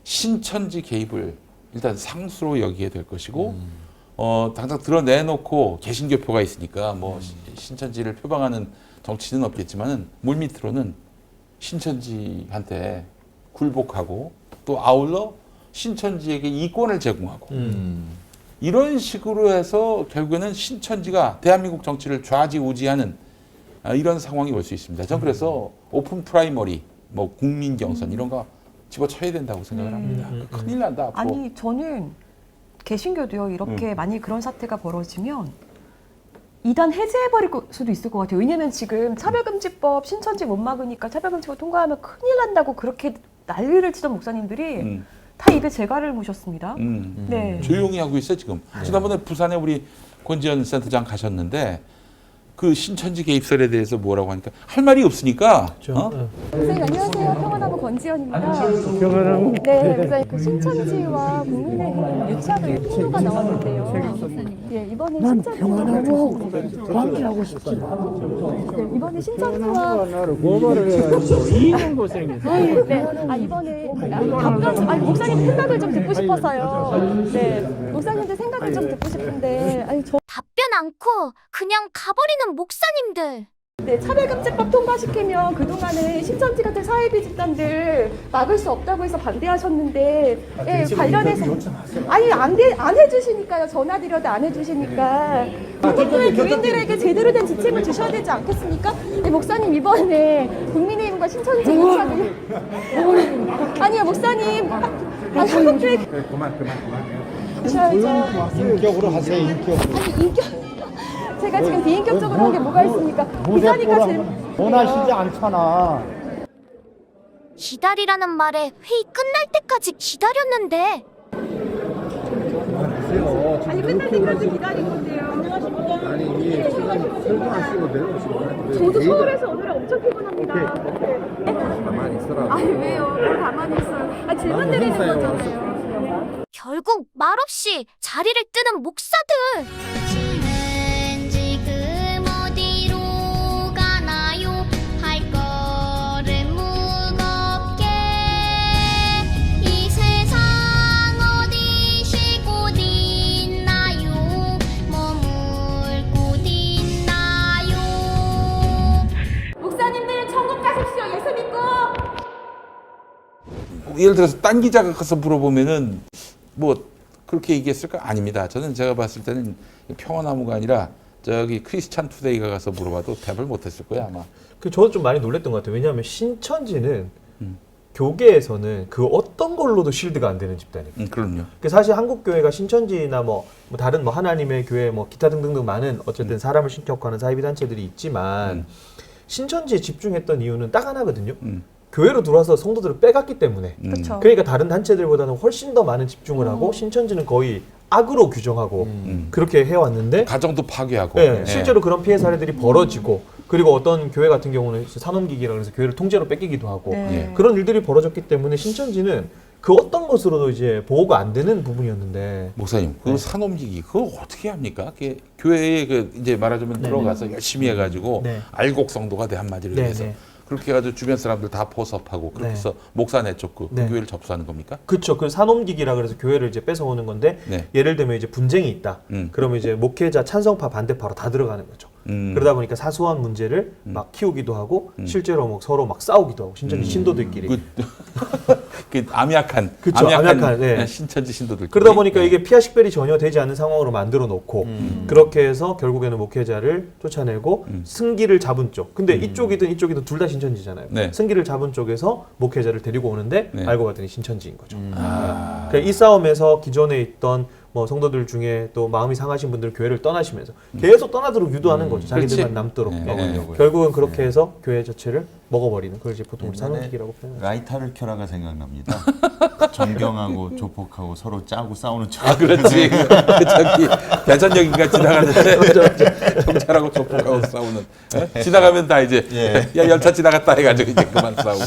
신천지 개입을 일단 상수로 여기게 될 것이고 당장 드러내놓고 개신교표가 있으니까 뭐 신천지를 표방하는 정치는 없겠지만은 물밑으로는 신천지한테 굴복하고 또 아울러 신천지에게 이권을 제공하고 이런 식으로 해서 결국에는 신천지가 대한민국 정치를 좌지우지하는 이런 상황이 올 수 있습니다. 전 그래서 오픈 프라이머리, 뭐 국민 경선 이런 거 집어쳐야 된다고 생각을 합니다. 큰일 난다 앞으로. 아니 저는 개신교도요 이렇게 만일 그런 사태가 벌어지면 이단 해제해버릴 수도 있을 것 같아요. 왜냐면 지금 차별금지법 신천지 못 막으니까 차별금지법 통과하면 큰일 난다고 그렇게 난리를 치던 목사님들이 다 입에 재갈을 무셨습니다. 네. 조용히 하고 있어요 지금. 지난번에 부산에 우리 권지현 센터장 가셨는데 그 신천지 개입설에 대해서 뭐라고 하니까 할 말이 없으니까. 선생님 안녕하세요. 평안하고 권지연입니다. 네, 목사님 그 신천지와 국민의힘 유착의 폭로가 나왔는데요. 예, 이번에 신천지하고 관계하고 싶지. 네, 이번에 신천지와 나를 고발을 해가지고 이런 고생했어. 네, 이번에 답변 목사님 생각을 좀 듣고 싶어서요. 네, 목사님들 생각을 좀 듣고 싶은데 답변 않고 그냥 가버리는 목사님들. 네, 차별금지법 통과시키면 그동안에 신천지 같은 사회비 집단들 막을 수 없다고 해서 반대하셨는데 예, 관련해서 안 해주시니까요. 전화드려도 안 해주시니까 한국교회 교인들에게 제대로 된 지침을 주셔야 되지 않겠습니까? 네, 목사님 이번에 국민의힘과 신천지 유착을 아니요 목사님 한국교회 그만. 주셔야죠. 인격으로 하세요. 인격으로. 아니 인격 제가 지금 비인격적으로 한 게 뭐가 있습니까? 기자니까 제 원하시지 않잖아. 기다리라는 말에 회의 끝날 때까지 기다렸는데. 마세요. 지금 너무 피곤하지. 아니, 시간 설정하시고 내려오시고. 저도 서울에서 오느라 엄청 피곤합니다. 가만히 있어라. 아니 왜요? 뭘 가만히 있어요? 아, 질문 드리는 거잖아요. 결국 말없이 자리를 뜨는 목사들. 주는 지금 어디로 가나요? 할 걸음 무겁게 이 세상 어디 쉴 곳 있나요? 머물 곳 있나요? 목사님들 천국 가십시오. 예수 믿고. 예를 들어서 딴 기자가 가서 물어보면은 뭐 그렇게 얘기했을까? 아닙니다. 저는 제가 봤을 때는 평화나무가 아니라 저기 크리스찬 투데이가 가서 물어봐도 답을 못했을 거야 아마. 저도 좀 많이 놀랬던 것 같아요. 왜냐하면 신천지는 교계에서는 그 어떤 걸로도 실드가 안 되는 집단이에요. 그럼요. 사실 한국 교회가 신천지나 뭐 다른 뭐 하나님의 교회 뭐 기타 등등등 많은 어쨌든 사람을 신격화하는 사이비 단체들이 있지만 신천지에 집중했던 이유는 딱 하나거든요. 교회로 들어와서 성도들을 빼갔기 때문에. 그렇죠. 그러니까 다른 단체들보다는 훨씬 더 많은 집중을 하고 신천지는 거의 악으로 규정하고 그렇게 해왔는데 가정도 파괴하고. 네, 실제로 그런 피해 사례들이 벌어지고 그리고 어떤 교회 같은 경우는 산업기기라 그래서 교회를 통째로 뺏기기도 하고 네. 그런 일들이 벌어졌기 때문에 신천지는 그 어떤 것으로도 이제 보호가 안 되는 부분이었는데 목사님, 그 산업기기 그거 어떻게 합니까? 그게 교회에 그 이제 말하자면 들어가서 열심히 해가지고 네. 알곡성도가 돼 한마디로 네, 해서 네. 그렇게 해가지고 주변 사람들 다 포섭하고 그렇게 해서 목사 내쫓고 그 네. 교회를 접수하는 겁니까? 그렇죠. 그 산업기기라 그래서 교회를 이제 뺏어오는 건데 네. 예를 들면 이제 분쟁이 있다. 그러면 이제 목회자 찬성파 반대파로 다 들어가는 거죠. 그러다 보니까 사소한 문제를 막 키우기도 하고 실제로 막 서로 막 싸우기도 하고 신천지 신도들끼리. 그 암약한, 그쵸, 암약한, 네. 신천지 신도들. 그러다 보니까 이게 피하 식별이 전혀 되지 않는 상황으로 만들어 놓고 그렇게 해서 결국에는 목회자를 쫓아내고 승기를 잡은 쪽. 근데 이쪽이든 이쪽이든 둘 다 신천지잖아요. 네. 승기를 잡은 쪽에서 목회자를 데리고 오는데 네. 알고 봤더니 신천지인 거죠. 그러니까 이 싸움에서 기존에 있던 뭐 성도들 중에 또 마음이 상하신 분들 교회를 떠나시면서 계속 떠나도록 유도하는 거죠. 자기들만 그렇지. 남도록. 네. 먹으려고요. 결국은 그렇게 해서 교회 자체를 먹어버리는 그걸 이제 보통 우리 산업기기라고 표현하죠. 라이터를 켜라가 생각납니다. 존경하고 조폭하고 서로 짜고 싸우는 척. 아, 그렇지. 그 저기 대전역인가 지나가는데 경찰하고 조폭하고 싸우는. 예? 지나가면 다 이제 야 열차 지나갔다 해가지고 이제 그만 싸우고.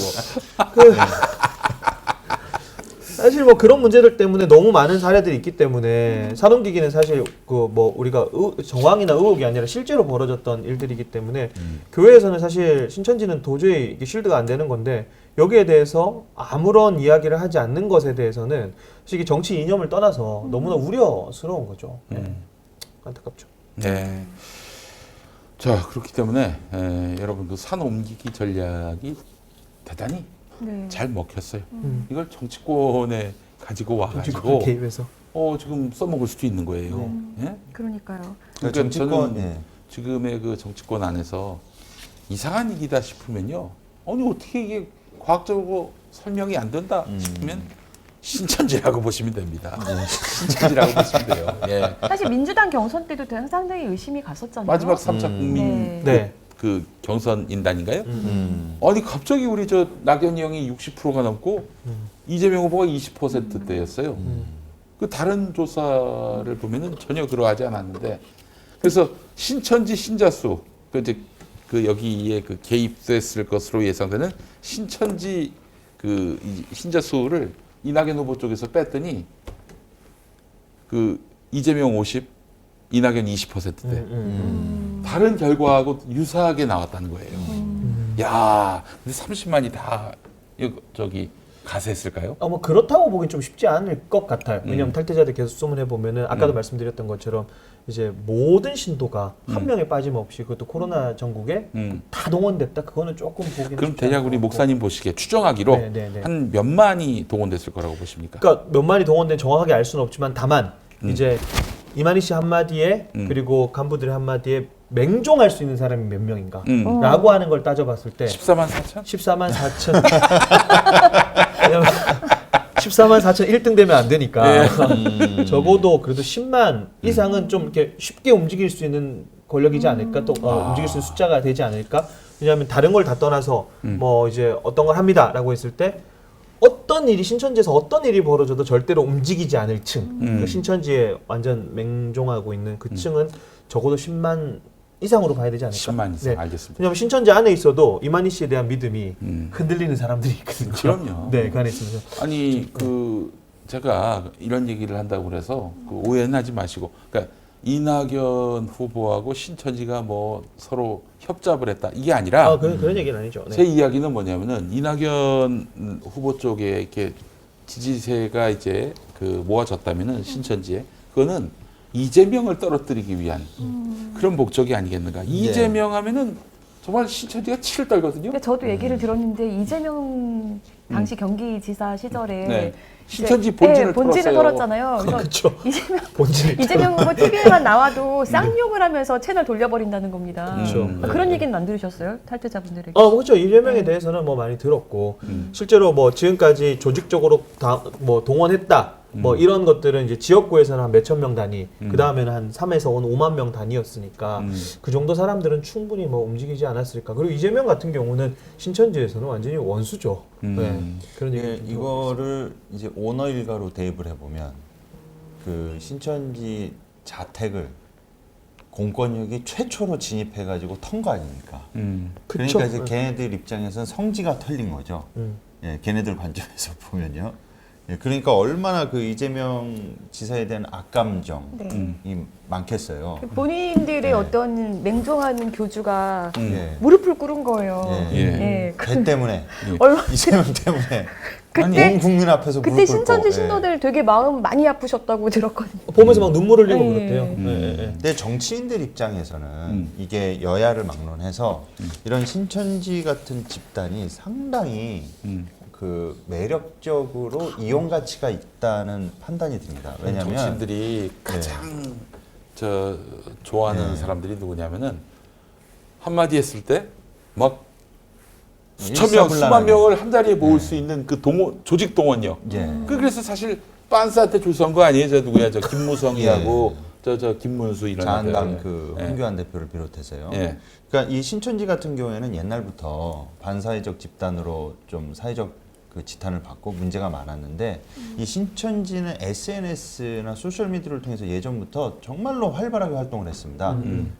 사실 뭐 그런 문제들 때문에 너무 많은 사례들이 있기 때문에 산업기기는 사실 그 뭐 우리가 정황이나 의혹이 아니라 실제로 벌어졌던 일들이기 때문에 교회에서는 사실 신천지는 도저히 이게 실드가 안 되는 건데 여기에 대해서 아무런 이야기를 하지 않는 것에 대해서는 사실 이게 정치 이념을 떠나서 너무나 우려스러운 거죠. 안타깝죠. 네. 자 그렇기 때문에 여러분 그 산옮기기 전략이 대단히 네. 잘 먹혔어요. 이걸 정치권에 가지고 와가지고 정치권 개입해서 지금 써먹을 수도 있는 거예요. 예? 그러니까요. 그러니까 정치권, 저는 예. 지금의 그 정치권 안에서 이상한 얘기다 싶으면요. 아니 어떻게 이게 과학적으로 설명이 안 된다 싶으면 신천지라고 보시면 됩니다. 신천지라고 보시면 돼요. 예. 사실 민주당 경선 때도 상당히 의심이 갔었잖아요. 마지막 3차 국민 네. 그 경선 인단인가요? 아니 갑자기 우리 저 낙연이 형이 60%가 넘고 이재명 후보가 20%대였어요. 그 다른 조사를 보면은 전혀 그러하지 않았는데 그래서 신천지 신자 수, 그 이제 그 여기에 그 개입됐을 것으로 예상되는 신천지 그 신자 수를 이낙연 후보 쪽에서 뺐더니 그 이재명 50, 이낙연 20%대. 다른 결과하고 유사하게 나왔다는 거예요. 야, 근데 30만이 다 저기 가세했을까요? 뭐 그렇다고 보긴 좀 쉽지 않을 것 같아요. 왜냐하면 탈퇴자들 계속 소문해 보면은 아까도 말씀드렸던 것처럼 이제 모든 신도가 한 명에 빠짐없이 그것도 코로나 전국에 다 동원됐다. 그거는 조금 보기는 그럼 쉽지 대략 않을 우리 것 같고. 목사님 보시기에 추정하기로 네. 한 몇만이 동원됐을 거라고 보십니까? 그러니까 몇만이 동원된 정확하게 알 수는 없지만 다만 이제 이만희 씨 한마디에 그리고 간부들의 한마디에 맹종할 수 있는 사람이 몇 명인가 라고 하는 걸 따져봤을 때 14만 4천? 14만 4천 왜냐면 14만 4천 1등 되면 안 되니까 적어도 그래도 10만 이상은 좀 이렇게 쉽게 움직일 수 있는 권력이지 않을까 또 움직일 수 있는 숫자가 되지 않을까 왜냐하면 다른 걸 다 떠나서 뭐 이제 어떤 걸 합니다라고 했을 때 어떤 일이 신천지에서 어떤 일이 벌어져도 절대로 움직이지 않을 층, 그 신천지에 완전 맹종하고 있는 그 층은 적어도 10만 이상으로 봐야 되지 않을까? 10만 이상 네. 알겠습니다. 왜냐하면 신천지 안에 있어도 이만희 씨에 대한 믿음이 흔들리는 사람들이 있거든요. 그럼요. 네, 그 안에 있으면서. 아니 그 제가 이런 얘기를 한다고 그래서 그 오해는 하지 마시고, 그러니까 이낙연 후보하고 신천지가 뭐 서로 협잡을 했다 이게 아니라 그런 얘기는 아니죠. 네. 제 이야기는 뭐냐면은 이낙연 후보 쪽에 이렇게 지지세가 이제 그 모아졌다면은 신천지에 그거는 이재명을 떨어뜨리기 위한 그런 목적이 아니겠는가. 이재명 하면은 정말 신천지가 치를 떨거든요. 근데 저도 얘기를 들었는데 이재명 당시 경기지사 시절에 네. 신천지 본진을 본진을 털었어요. 털었잖아요. 그래서 그렇죠. 이재명 이재명 후보 TV에만 나와도 쌍욕을 하면서 채널 돌려버린다는 겁니다. 그렇죠. 그런 얘기는 안 들으셨어요? 탈퇴자분들에게? 그렇죠. 이재명에 대해서는 뭐 많이 들었고 실제로 뭐 지금까지 조직적으로 뭐 동원했다. 뭐 이런 것들은 이제 지역구에서는 한 몇천 명 단위, 그 다음에는 한 3에서 5만 명 단위였으니까 그 정도 사람들은 충분히 뭐 움직이지 않았을까. 그리고 이재명 같은 경우는 신천지에서는 완전히 원수죠. 네. 그런 얘기. 이거를 이제 오너 일가로 대입을 해보면 그 신천지 자택을 공권력이 최초로 진입해가지고 턴 거 아닙니까? 그러니까 이제 걔네들 입장에서는 성지가 털린 거죠. 예, 걔네들 관점에서 보면요. 예, 그러니까 얼마나 그 이재명 지사에 대한 악감정이 많겠어요. 본인들의 어떤 맹종한 교주가 예. 무릎을 꿇은 거예요. 예. 걔 때문에 얼마 이재명 때문에 그때 온 국민 앞에서 무릎 그때 꿇고, 신천지 예. 신도들 되게 마음 많이 아프셨다고 들었거든요. 보면서 막 눈물 흘리고 네. 그랬대요. 근데 정치인들 입장에서는 이게 여야를 막론해서 이런 신천지 같은 집단이 상당히 그 매력적으로 이용 가치가 있다는 판단이 듭니다. 왜냐하면 정치인들이 가장 저 좋아하는 사람들이 누구냐면은 한마디 했을 때 막 수천 명, 수만 명을 한 자리에 모을 수 있는 그 조직 동원력. 그래서 사실 빤스한테 줄 선 거 아니에요? 저 누구야? 저 김무성이하고 저 김문수 이런 자한당 그 황교안 대표를 비롯해서요. 그러니까 이 신천지 같은 경우에는 옛날부터 반사회적 집단으로 좀 사회적 그 지탄을 받고 문제가 많았는데 이 신천지는 SNS나 소셜미디어를 통해서 예전부터 정말로 활발하게 활동을 했습니다.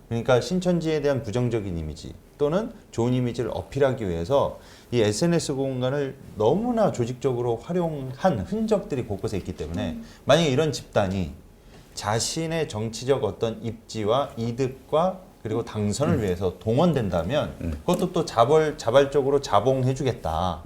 그러니까 신천지에 대한 부정적인 이미지 또는 좋은 이미지를 어필하기 위해서 이 SNS 공간을 너무나 조직적으로 활용한 흔적들이 곳곳에 있기 때문에 만약에 이런 집단이 자신의 정치적 어떤 입지와 이득과 그리고 당선을 위해서 동원된다면 그것도 또 자발적으로 자봉해주겠다.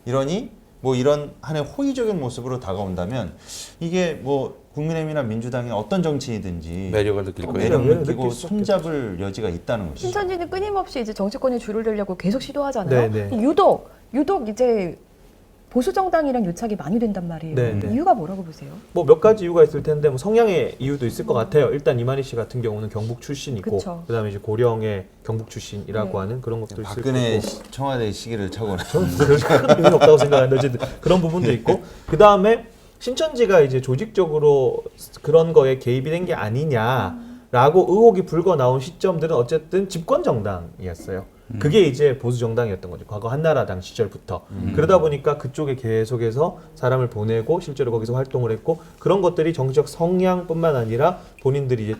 이러니 뭐 이런 한해 호의적인 모습으로 다가온다면 이게 뭐 국민의힘이나 민주당의 어떤 정치이든지 매력을 느낄 거예요. 매력을 느끼고 손잡을 여지가 있다는 거죠. 신천지는 끊임없이 이제 정치권에 줄을 대려고 계속 시도하잖아요. 네, 네. 유독 이제 보수 정당이랑 요착이 많이 된단 말이에요. 네, 네. 이유가 뭐라고 보세요? 뭐 몇 가지 이유가 있을 텐데 뭐 성향의 이유도 있을 것 같아요. 일단 이만희 씨 같은 경우는 경북 출신이고 그쵸. 그다음에 이제 고령의 경북 출신이라고 네. 하는 그런 것도 있을 박근혜 거고. 청와대 시기를 차거나 저는 큰 의미는 없다고 생각하는데 어쨌든 그런 부분도 있고 그다음에 신천지가 이제 조직적으로 그런 거에 개입이 된 게 아니냐라고 의혹이 불거 나온 시점들은 어쨌든 집권 정당이었어요. 그게 이제 보수 정당이었던 거죠. 과거 한나라당 시절부터. 그러다 보니까 그쪽에 계속해서 사람을 보내고 실제로 거기서 활동을 했고 그런 것들이 정치적 성향뿐만 아니라 본인들이 이제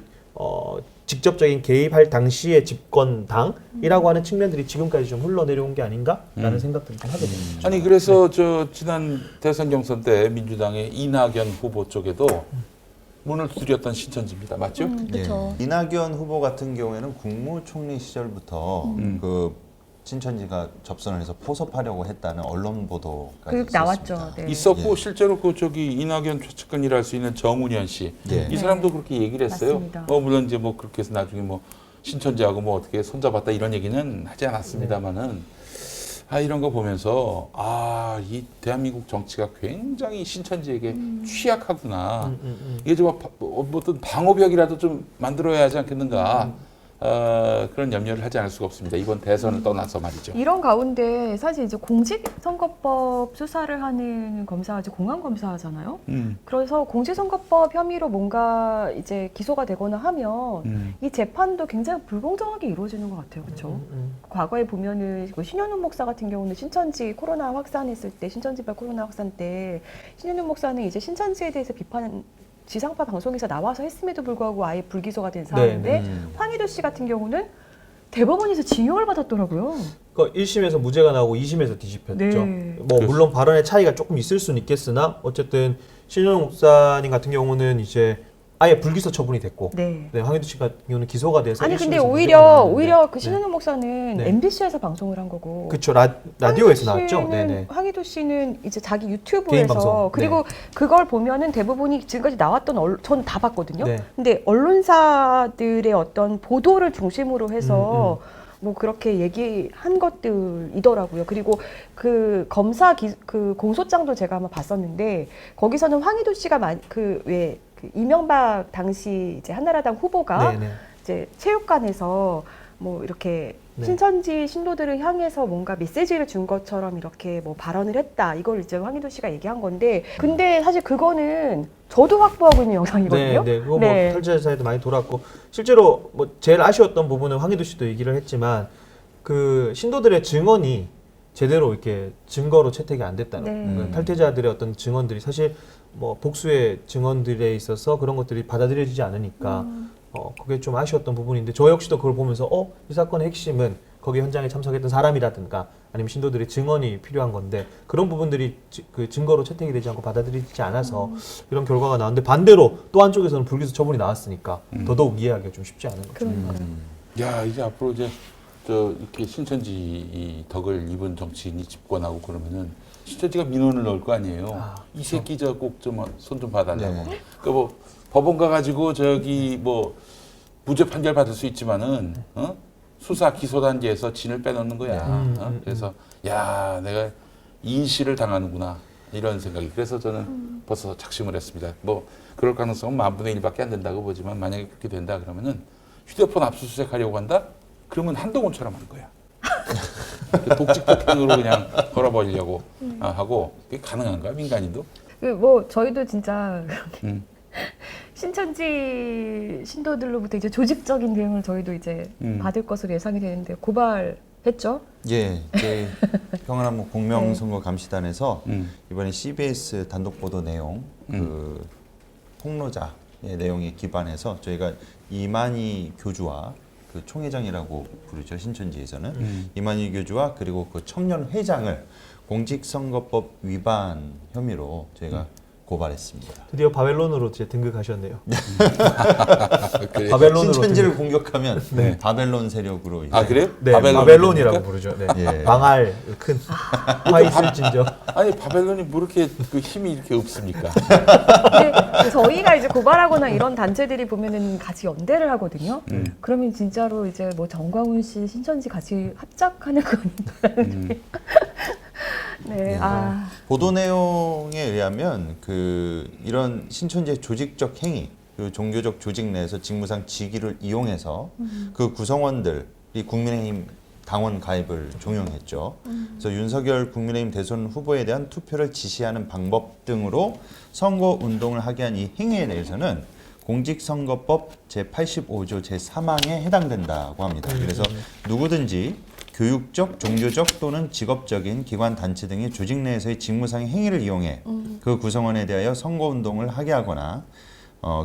직접적인 개입할 당시의 집권당이라고 하는 측면들이 지금까지 좀 흘러내려온 게 아닌가라는 생각들을 좀 하게 됩니다. 아니 그래서 저 지난 대선 경선 때 민주당의 이낙연 후보 쪽에도 문을 두드렸던 신천지입니다. 맞죠? 그렇죠. 이낙연 후보 같은 경우에는 국무총리 시절부터 그 신천지가 접선을 해서 포섭하려고 했다는 언론 보도까지 그 있었습니다. 나왔죠. 네. 있었고 실제로 그 저기 이낙연 최측근이라 할 수 있는 정운현 씨, 이 사람도 그렇게 얘기를 했어요. 맞습니다. 물론 이제 뭐 그렇게 해서 나중에 뭐 신천지하고 뭐 어떻게 손잡았다 이런 얘기는 하지 않았습니다만은 이런 거 보면서 이 대한민국 정치가 굉장히 신천지에게 취약하구나. 이게 좀 어떤 방어벽이라도 좀 만들어야 하지 않겠는가. 그런 염려를 하지 않을 수가 없습니다. 이번 대선을 떠나서 말이죠. 이런 가운데 사실 이제 공직선거법 수사를 하는 검사가 이제 공안검사잖아요. 그래서 공직선거법 혐의로 뭔가 이제 기소가 되거나 하면 이 재판도 굉장히 불공정하게 이루어지는 것 같아요. 그렇죠? 과거에 보면은 그 신현훈 목사 같은 경우는 신천지 코로나 확산했을 때, 신천지발 코로나 확산 때 신현훈 목사는 이제 신천지에 대해서 비판 지상파 방송에서 나와서 했음에도 불구하고 아예 불기소가 된 상황인데 황희도 씨 같은 경우는 대법원에서 징역을 받았더라고요. 그 1심에서 무죄가 나오고 2심에서 뒤집혔죠. 네. 뭐 물론 발언의 차이가 조금 있을 수는 있겠으나 어쨌든 신현웅 목사님 같은 경우는 이제 아예 불기소 처분이 됐고, 네. 황희도 씨 같은 경우는 기소가 돼서 아니 근데 1심에서 무죄가 오히려 나왔는데. 그 신현웅 목사는 네. MBC에서 방송을 한 거고. 그쵸, 라디오에서 나왔죠. 네네. 황희도 씨는 이제 자기 개인 유튜브에서 방송. 그리고 그걸 보면은 대부분이 지금까지 나왔던 전 다 봤거든요. 네. 근데 언론사들의 어떤 보도를 중심으로 해서 뭐 그렇게 얘기한 것들이더라고요. 그리고 그 검사 그 공소장도 제가 한번 봤었는데 거기서는 황희도 씨가 그 이명박 당시 이제 한나라당 후보가 네네. 이제 체육관에서 뭐 이렇게 네. 신천지 신도들을 향해서 뭔가 메시지를 준 것처럼 이렇게 뭐 발언을 했다. 이걸 이제 황희도 씨가 얘기한 건데, 근데 사실 그거는 저도 확보하고 있는 영상이거든요. 네, 그거 뭐 탈취사에도 많이 돌았고 실제로 뭐 제일 아쉬웠던 부분은 황희도 씨도 얘기를 했지만 그 신도들의 증언이 제대로 이렇게 증거로 채택이 안 됐다는 네. 탈퇴자들의 어떤 증언들이 사실 뭐 복수의 증언들에 있어서 그런 것들이 받아들여지지 않으니까 그게 좀 아쉬웠던 부분인데 저 역시도 그걸 보면서 이 사건의 핵심은 거기 현장에 참석했던 사람이라든가 아니면 신도들의 증언이 필요한 건데 그런 부분들이 그 증거로 채택이 되지 않고 받아들이지 않아서 이런 결과가 나왔는데 반대로 또 한쪽에서는 불기소 처분이 나왔으니까 더더욱 이해하기가 좀 쉽지 않은 거죠. 야, 이제 앞으로 이제 이렇게 신천지 이 덕을 입은 정치인이 집권하고 그러면은 신천지가 민원을 넣을 거 아니에요. 이 새끼 저 꼭 좀 손 좀 봐달라고. 네. 그러니까 뭐 법원 가가지고 뭐 무죄 판결 받을 수 있지만은 수사 기소 단계에서 진을 빼놓는 거야. 그래서 야, 내가 인시를 당하는구나 이런 생각이. 그래서 저는 벌써 작심을 했습니다. 뭐 그럴 가능성은 10,000분의 1밖에 안 된다고 보지만 만약에 그렇게 된다 그러면은 휴대폰 압수수색하려고 한다? 그러면 한동훈처럼 할 거야. 독직폭행으로 그냥 걸어버리려고 하고. 그게 가능한가 민간인도? 뭐 저희도 진짜 신천지 신도들로부터 이제 조직적인 대응을 저희도 이제 받을 것으로 예상이 되는데 고발했죠. 예, 평안한목 공명선거 감시단에서 이번에 CBS 단독 보도 내용 그 폭로자의 내용에 기반해서 저희가 이만희 교주와 그 총회장이라고 부르죠, 신천지에서는 이만희 교주와 그리고 그 청년 회장을 공직선거법 위반 혐의로 저희가 고발했습니다. 드디어 바벨론으로 이제 등극하셨네요. 그래. 바벨론으로 신천지를 등극. 공격하면 바벨론 세력으로 이제 그래요? 네, 바벨론이라고 부르죠. 네. 예. 망할 큰 화 있을진저. 아니 바벨론이 뭐 이렇게 그 힘이 이렇게 없습니까? 근데 저희가 이제 고발하거나 이런 단체들이 보면은 같이 연대를 하거든요. 그러면 진짜로 이제 뭐 정광훈 씨 신천지 같이 합작하는 거 아닌가. 네. 보도 내용에 의하면 이런 신천지의 조직적 행위, 그리고 종교적 조직 내에서 직무상 직위를 이용해서 그 구성원들이 국민의힘 당원 가입을 종용했죠. 그래서 윤석열 국민의힘 대선 후보에 대한 투표를 지시하는 방법 등으로 선거 운동을 하게 한 이 행위에 대해서는 공직선거법 제85조 제3항에 해당된다고 합니다. 그래서 누구든지 교육적, 종교적 또는 직업적인 기관, 단체 등의 조직 내에서의 직무상의 행위를 이용해 그 구성원에 대하여 선거운동을 하게 하거나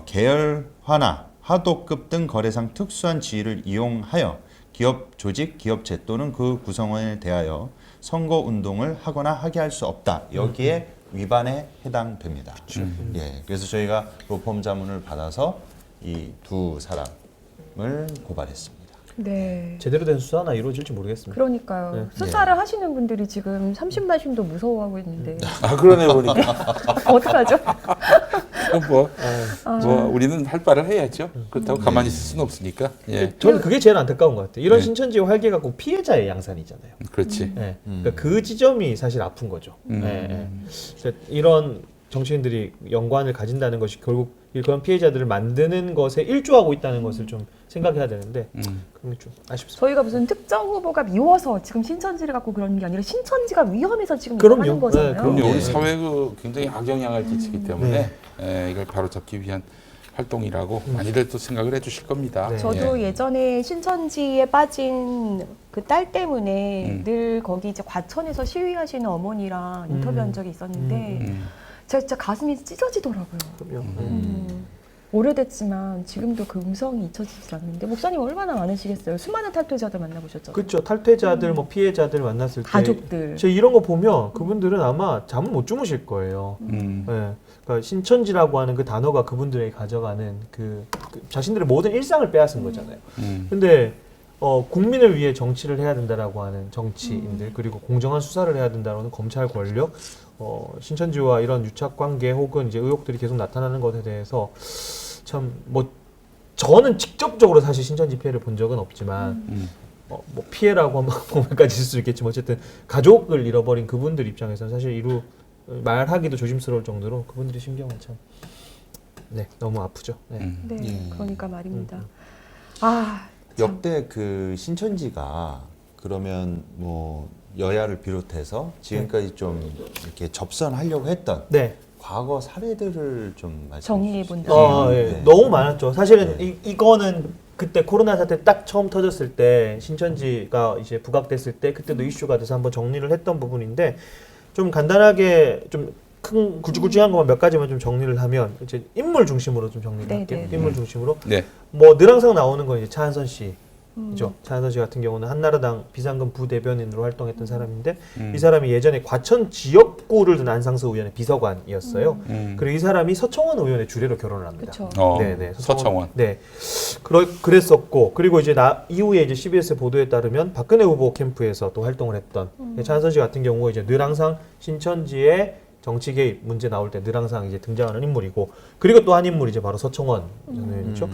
계열화나 하도급 등 거래상 특수한 지위를 이용하여 기업, 조직, 기업체 또는 그 구성원에 대하여 선거운동을 하거나 하게 할 수 없다. 여기에 위반에 해당됩니다. 예, 그래서 저희가 로펌 자문을 받아서 이 두 사람을 고발했습니다. 네. 제대로 된 수사나 이루어질지 모르겠습니다. 그러니까요. 네. 수사를 하시는 분들이 지금 30만심도 무서워하고 있는데 그러네 보니까. 어떡하죠? 뭐 우리는 할 바를 해야죠. 그렇다고 가만히 있을 수는 없으니까. 예. 저는 그게 제일 안타까운 것 같아요. 이런 신천지 활개가 꼭 피해자의 양산이잖아요. 그렇지. 네. 그러니까 그 지점이 사실 아픈 거죠. 네. 이런 정치인들이 연관을 가진다는 것이 결국 그런 피해자들을 만드는 것에 일조하고 있다는 것을 좀 생각해야 되는데 그런 게 좀 아쉽습니다. 저희가 무슨 특정 후보가 미워서 지금 신천지를 갖고 그런 게 아니라 신천지가 위험해서 지금 그럼요. 하는 거잖아요. 네, 그럼요. 우리 사회에 굉장히 악영향을 끼치기 때문에 이걸 바로잡기 위한 활동이라고 많이들 또 생각을 해주실 겁니다. 네. 저도 예전에 신천지에 빠진 그 딸 때문에 늘 거기 이제 과천에서 시위하시는 어머니랑 인터뷰한 적이 있었는데 제가 진짜 가슴이 찢어지더라고요. 그럼요. 오래됐지만 지금도 그 음성이 잊혀지지 않는데 목사님 얼마나 많으시겠어요. 수많은 탈퇴자들 만나보셨잖아요. 그렇죠. 탈퇴자들, 뭐 피해자들 만났을 때 가족들. 제 이런 거 보면 그분들은 아마 잠을 못 주무실 거예요. 네. 그러니까 신천지라고 하는 그 단어가 그분들에게 가져가는 그 자신들의 모든 일상을 빼앗은 거잖아요. 근데 국민을 위해 정치를 해야 된다라고 하는 정치인들 그리고 공정한 수사를 해야 된다라는 검찰 권력, 신천지와 이런 유착 관계 혹은 이제 의혹들이 계속 나타나는 것에 대해서 참 뭐 저는 직접적으로 사실 신천지 피해를 본 적은 없지만 뭐 피해라고 한번 보면까지 있을 수 있겠지만 어쨌든 가족을 잃어버린 그분들 입장에서는 사실 말하기도 조심스러울 정도로 그분들의 심경은 참 너무 아프죠. 네. 그러니까 말입니다. 아, 역대 그 신천지가 그러면 뭐 여야를 비롯해서 지금까지 좀 이렇게 접선하려고 했던 과거 사례들을 좀 정리해 본다면 너무 많았죠. 사실은 이거는 그때 코로나 사태 딱 처음 터졌을 때 신천지가 이제 부각됐을 때 그때도 이슈가 돼서 한번 정리를 했던 부분인데 좀 간단하게 좀 큰 굵직굵직한 것만 몇 가지만 좀 정리를 하면 이제 인물 중심으로 좀 정리를 할게요. 인물 중심으로. 뭐 늘 항상 나오는 건 이제 차한선 씨죠. 차한선 씨 같은 경우는 한나라당 비상금 부대변인으로 활동했던 사람인데 이 사람이 예전에 과천 지역구를 둔 안상수 의원의 비서관이었어요. 그리고 이 사람이 서청원 의원의 주례로 결혼을 합니다. 네네. 서청원. 네. 그랬었고 그리고 이제 이후에 이제 CBS 보도에 따르면 박근혜 후보 캠프에서 또 활동을 했던 차한선 씨 같은 경우 이제 늘 항상 신천지의 정치 개입 문제 나올 때 늘 항상 이제 등장하는 인물이고 그리고 또 한 인물이 이제 바로 서청원 전 의원이죠.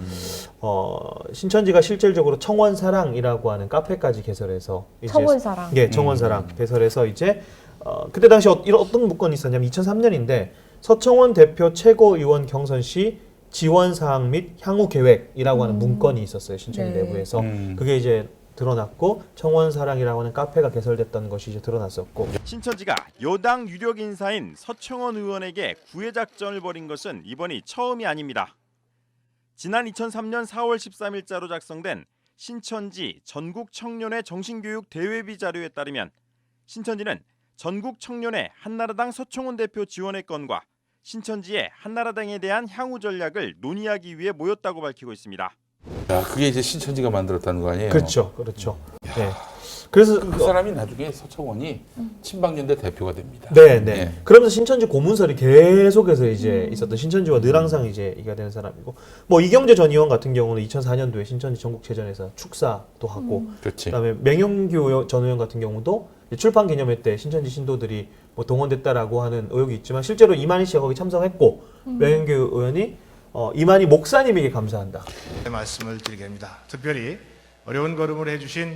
신천지가 실질적으로 청원사랑이라고 하는 카페까지 개설해서 이제 청원사랑. 청원사랑 개설해서 이제 그때 당시 어떤 문건이 있었냐면 2003년인데 서청원 대표 최고위원 경선 시 지원 사항 및 향후 계획이라고 하는 문건이 있었어요. 신천지 내부에서. 그게 이제 드러났고 청원사랑이라고 하는 카페가 개설됐다는 것이 이제 드러났었고 신천지가 여당 유력 인사인 서청원 의원에게 구애 작전을 벌인 것은 이번이 처음이 아닙니다. 지난 2003년 4월 13일자로 작성된 신천지 전국 청년회 정신교육 대회비 자료에 따르면 신천지는 전국 청년회 한나라당 서청원 대표 지원의 건과 신천지의 한나라당에 대한 향후 전략을 논의하기 위해 모였다고 밝히고 있습니다. 야, 그게 이제 신천지가 만들었다는 거 아니에요? 그렇죠. 네. 그래서 그 사람이 나중에 서청원이 친박연대 대표가 됩니다. 네. 그러면서 신천지 고문설이 계속해서 이제 있었던 신천지와 늘 항상 이제 이가 되는 사람이고 뭐 이경재 전 의원 같은 경우는 2004년도에 신천지 전국체전에서 축사도 하고 그다음에 맹영규 전 의원 같은 경우도 출판 기념회 때 신천지 신도들이 뭐 동원됐다라고 하는 의혹이 있지만 실제로 이만희 씨가 거기 참석했고 맹영규 의원이 이만희 목사님에게 감사한다. 말씀을 드리겠습니다. 특별히 어려운 걸음을 해주신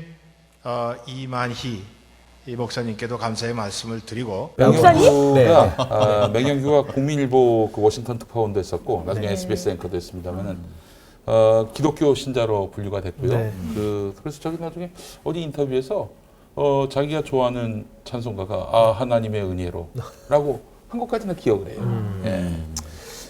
이만희 목사님께도 감사의 말씀을 드리고 맹영규가 맹영규가 국민일보 그 워싱턴 특파원도 했었고 나중에 SBS 앵커도 했습니다만은 기독교 신자로 분류가 됐고요. 그래서 저기 나중에 어디 인터뷰에서 자기가 좋아하는 찬송가가 하나님의 은혜로라고 한 것까지는 기억을 해요.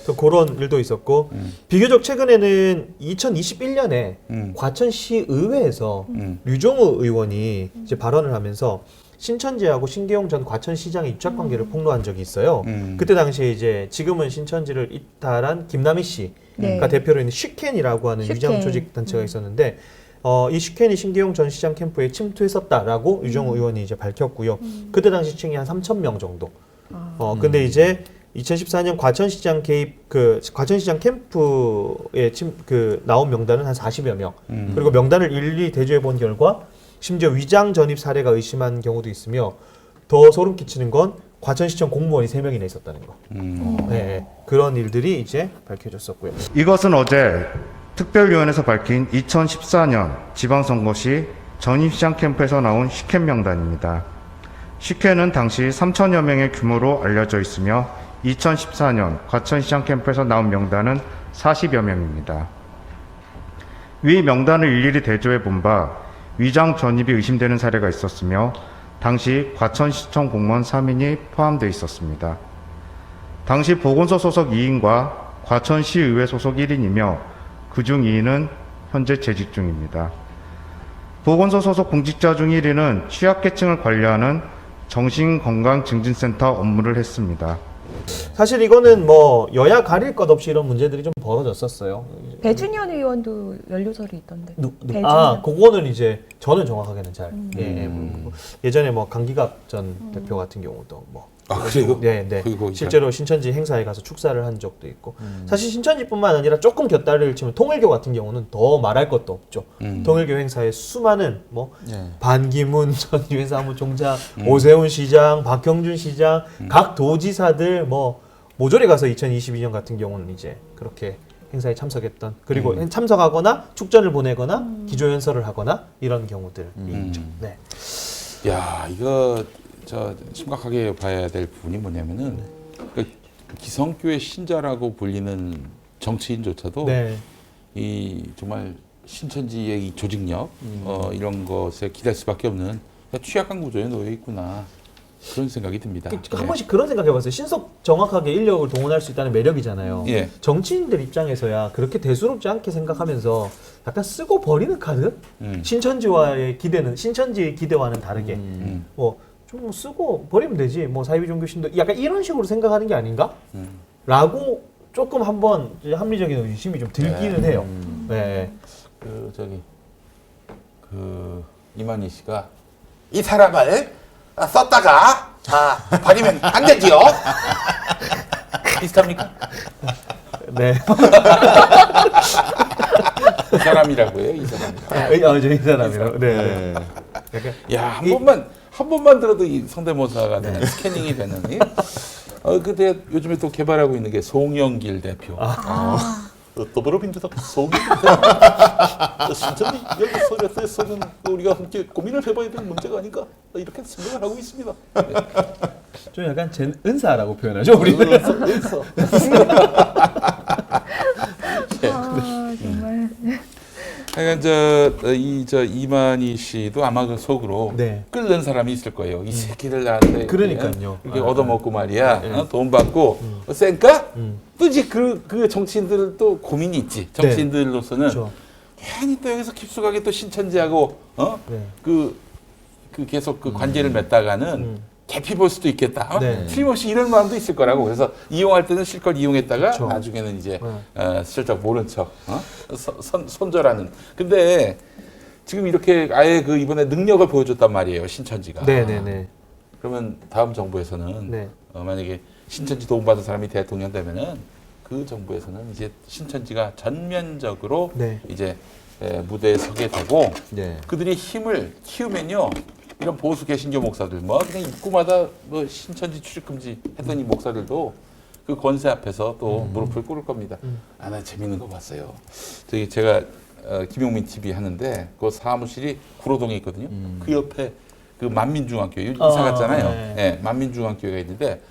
또 그런 일도 있었고 비교적 최근에는 2021년에 과천시 의회에서 류종우 의원이 이제 발언을 하면서 신천지하고 신계용 전 과천시장의 유착 관계를 폭로한 적이 있어요. 그때 당시에 이제 지금은 신천지를 이탈한 김남희 씨가 대표로 있는 슈켄이라고 하는 위장 조직 단체가 있었는데 이 슈켄이 신계용 전 시장 캠프에 침투했었다라고 류종우 의원이 이제 밝혔고요. 그때 당시 시층이 한 3,000명 정도. 근데 이제 2014년 과천시장 개입 과천시장 캠프에 나온 명단은 한 40여 명. 그리고 명단을 일일이 대조해 본 결과 심지어 위장 전입 사례가 의심한 경우도 있으며 더 소름 끼치는 건 과천시청 공무원이 3명이나 있었다는 거. 그런 일들이 이제 밝혀졌었고요. 이것은 어제 특별위원회에서 밝힌 2014년 지방선거 시 전입시장 캠프에서 나온 시켄 명단입니다. 시켄은 당시 3,000여 명의 규모로 알려져 있으며 2014년 과천시장 캠프에서 나온 명단은 40여 명입니다. 위 명단을 일일이 대조해 본 바 위장 전입이 의심되는 사례가 있었으며 당시 과천시청 공무원 3인이 포함되어 있었습니다. 당시 보건소 소속 2인과 과천시의회 소속 1인이며 그중 2인은 현재 재직 중입니다. 보건소 소속 공직자 중 1인은 취약계층을 관리하는 정신건강증진센터 업무를 했습니다. 사실 이거는 뭐 여야 가릴 것 없이 이런 문제들이 좀 벌어졌었어요. 배준현 의원도 연루설이 있던데. 그거는 이제 저는 정확하게는 잘 모르고 예전에 뭐 강기갑 전 대표 같은 경우도 뭐 그래요? 네. 실제로 신천지 행사에 가서 축사를 한 적도 있고 사실 신천지뿐만 아니라 조금 곁다리를 치면 통일교 같은 경우는 더 말할 것도 없죠. 통일교 행사에 수많은 뭐 반기문 전 유엔 사무총장, 오세훈 시장, 박형준 시장, 각 도지사들 뭐 모조리 가서 2022년 같은 경우는 이제 그렇게 행사에 참석했던 그리고 참석하거나 축전을 보내거나 기조연설을 하거나 이런 경우들이 있죠. 네. 야, 이거 저 심각하게 봐야 될 부분이 뭐냐면은 그 기성교회 신자라고 불리는 정치인조차도 이 정말 신천지의 이 조직력 이런 것에 기댈 수밖에 없는 취약한 구조에 놓여 있구나. 그런 생각이 듭니다. 한 번씩 그런 생각해봤어요. 신속 정확하게 인력을 동원할 수 있다는 매력이잖아요. 정치인들 입장에서야 그렇게 대수롭지 않게 생각하면서 약간 쓰고 버리는 카드? 신천지와의 기대는 신천지의 기대와는 다르게 뭐 좀 쓰고 버리면 되지. 뭐 사이비 종교신도 약간 이런 식으로 생각하는 게 아닌가? 라고 조금 한번 합리적인 의심이 좀 들기는 해요. 네. 이만희 씨가 이 사람을 썼다가 버리면 안 되지요. 비슷합니까? 네. 이 사람이라고요, 이 사람이라고. 이 사람이라고. 네. 야, 한 번만 들어도 이 성대모사가 되는 스캐닝이 되는. 근데 요즘에 또 개발하고 있는 게 송영길 대표. 더불어민주당 송영길 대표. 신천지 여기 속에서는 우리가 함께 고민을 해봐야 될 문제가 아닌가 이렇게 생각을 하고 있습니다. 네. 좀 약간 은사라고 표현하죠, 우리는. 은사. 정말. 하여간 이만희 씨도 아마 그 속으로 끓는 사람이 있을 거예요. 이 새끼를 나한테 그러니까요. 이렇게 얻어먹고 말이야. 돈 받고 쌩까? 또 이제 그 정치인들도 고민이 있지. 정치인들로서는 괜히 또 여기서 깊숙하게 또 신천지하고 그 계속 그 관계를 맺다가는 개피 볼 수도 있겠다. 틀림없이 이런 마음도 있을 거라고. 그래서 이용할 때는 실컷 이용했다가 나중에는 이제 슬쩍 모른 척 손절하는. 근데 지금 이렇게 아예 그 이번에 능력을 보여줬단 말이에요, 신천지가. 네네네. 그러면 다음 정부에서는 만약에 신천지 도움받은 사람이 대통령 되면은 그 정부에서는 이제 신천지가 전면적으로 이제 무대에 서게 되고 그들이 힘을 키우면요. 이런 보수 개신교 목사들 뭐 그냥 입구마다 뭐 신천지 출입 금지 했던 이 목사들도 그 권세 앞에서 또 무릎을 꿇을 겁니다. 나 재밌는 거 봤어요. 제가 김용민 TV 하는데 그 사무실이 구로동에 있거든요. 그 옆에 그 만민중앙교회 이사 갔잖아요. 네, 만민중앙교회가 있는데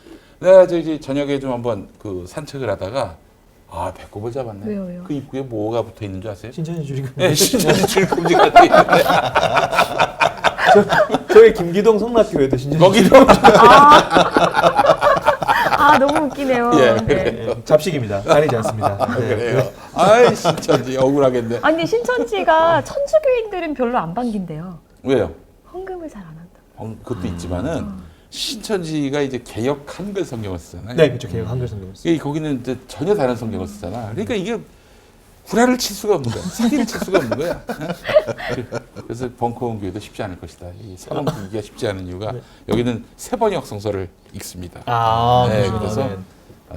내가 저녁에 좀 한번 그 산책을 하다가 배꼽을 잡았네. 왜요? 그 입구에 뭐가 붙어 있는 줄 아세요? 신천지 출입금지. 네, 신천지 출입금지 같은 있는데. 저희 김기동 성락교회도 신천지. 거기도. 너무 웃기네요. 잡식입니다. 가리지 않습니다. 그래요. 신천지 억울하겠네. 아니 신천지가 천주교인들은 별로 안 반긴대요. 왜요? 헌금을 잘 안 한다. 그것도 있지만은 신천지가 이제 개역 한글 성경을 쓰잖아요. 네, 그렇죠. 개역 한글 성경을 쓰. 거기는 이제 전혀 다른 성경을 쓰잖아. 그러니까 이게 구라를 칠 수가 없는 거야. 사기를 칠 수가 없는 거야. 그래서 벙커원 교회도 쉽지 않을 것이다. 이 사람 분위기가 쉽지 않은 이유가 여기는 세번역 성서를 읽습니다. 그래서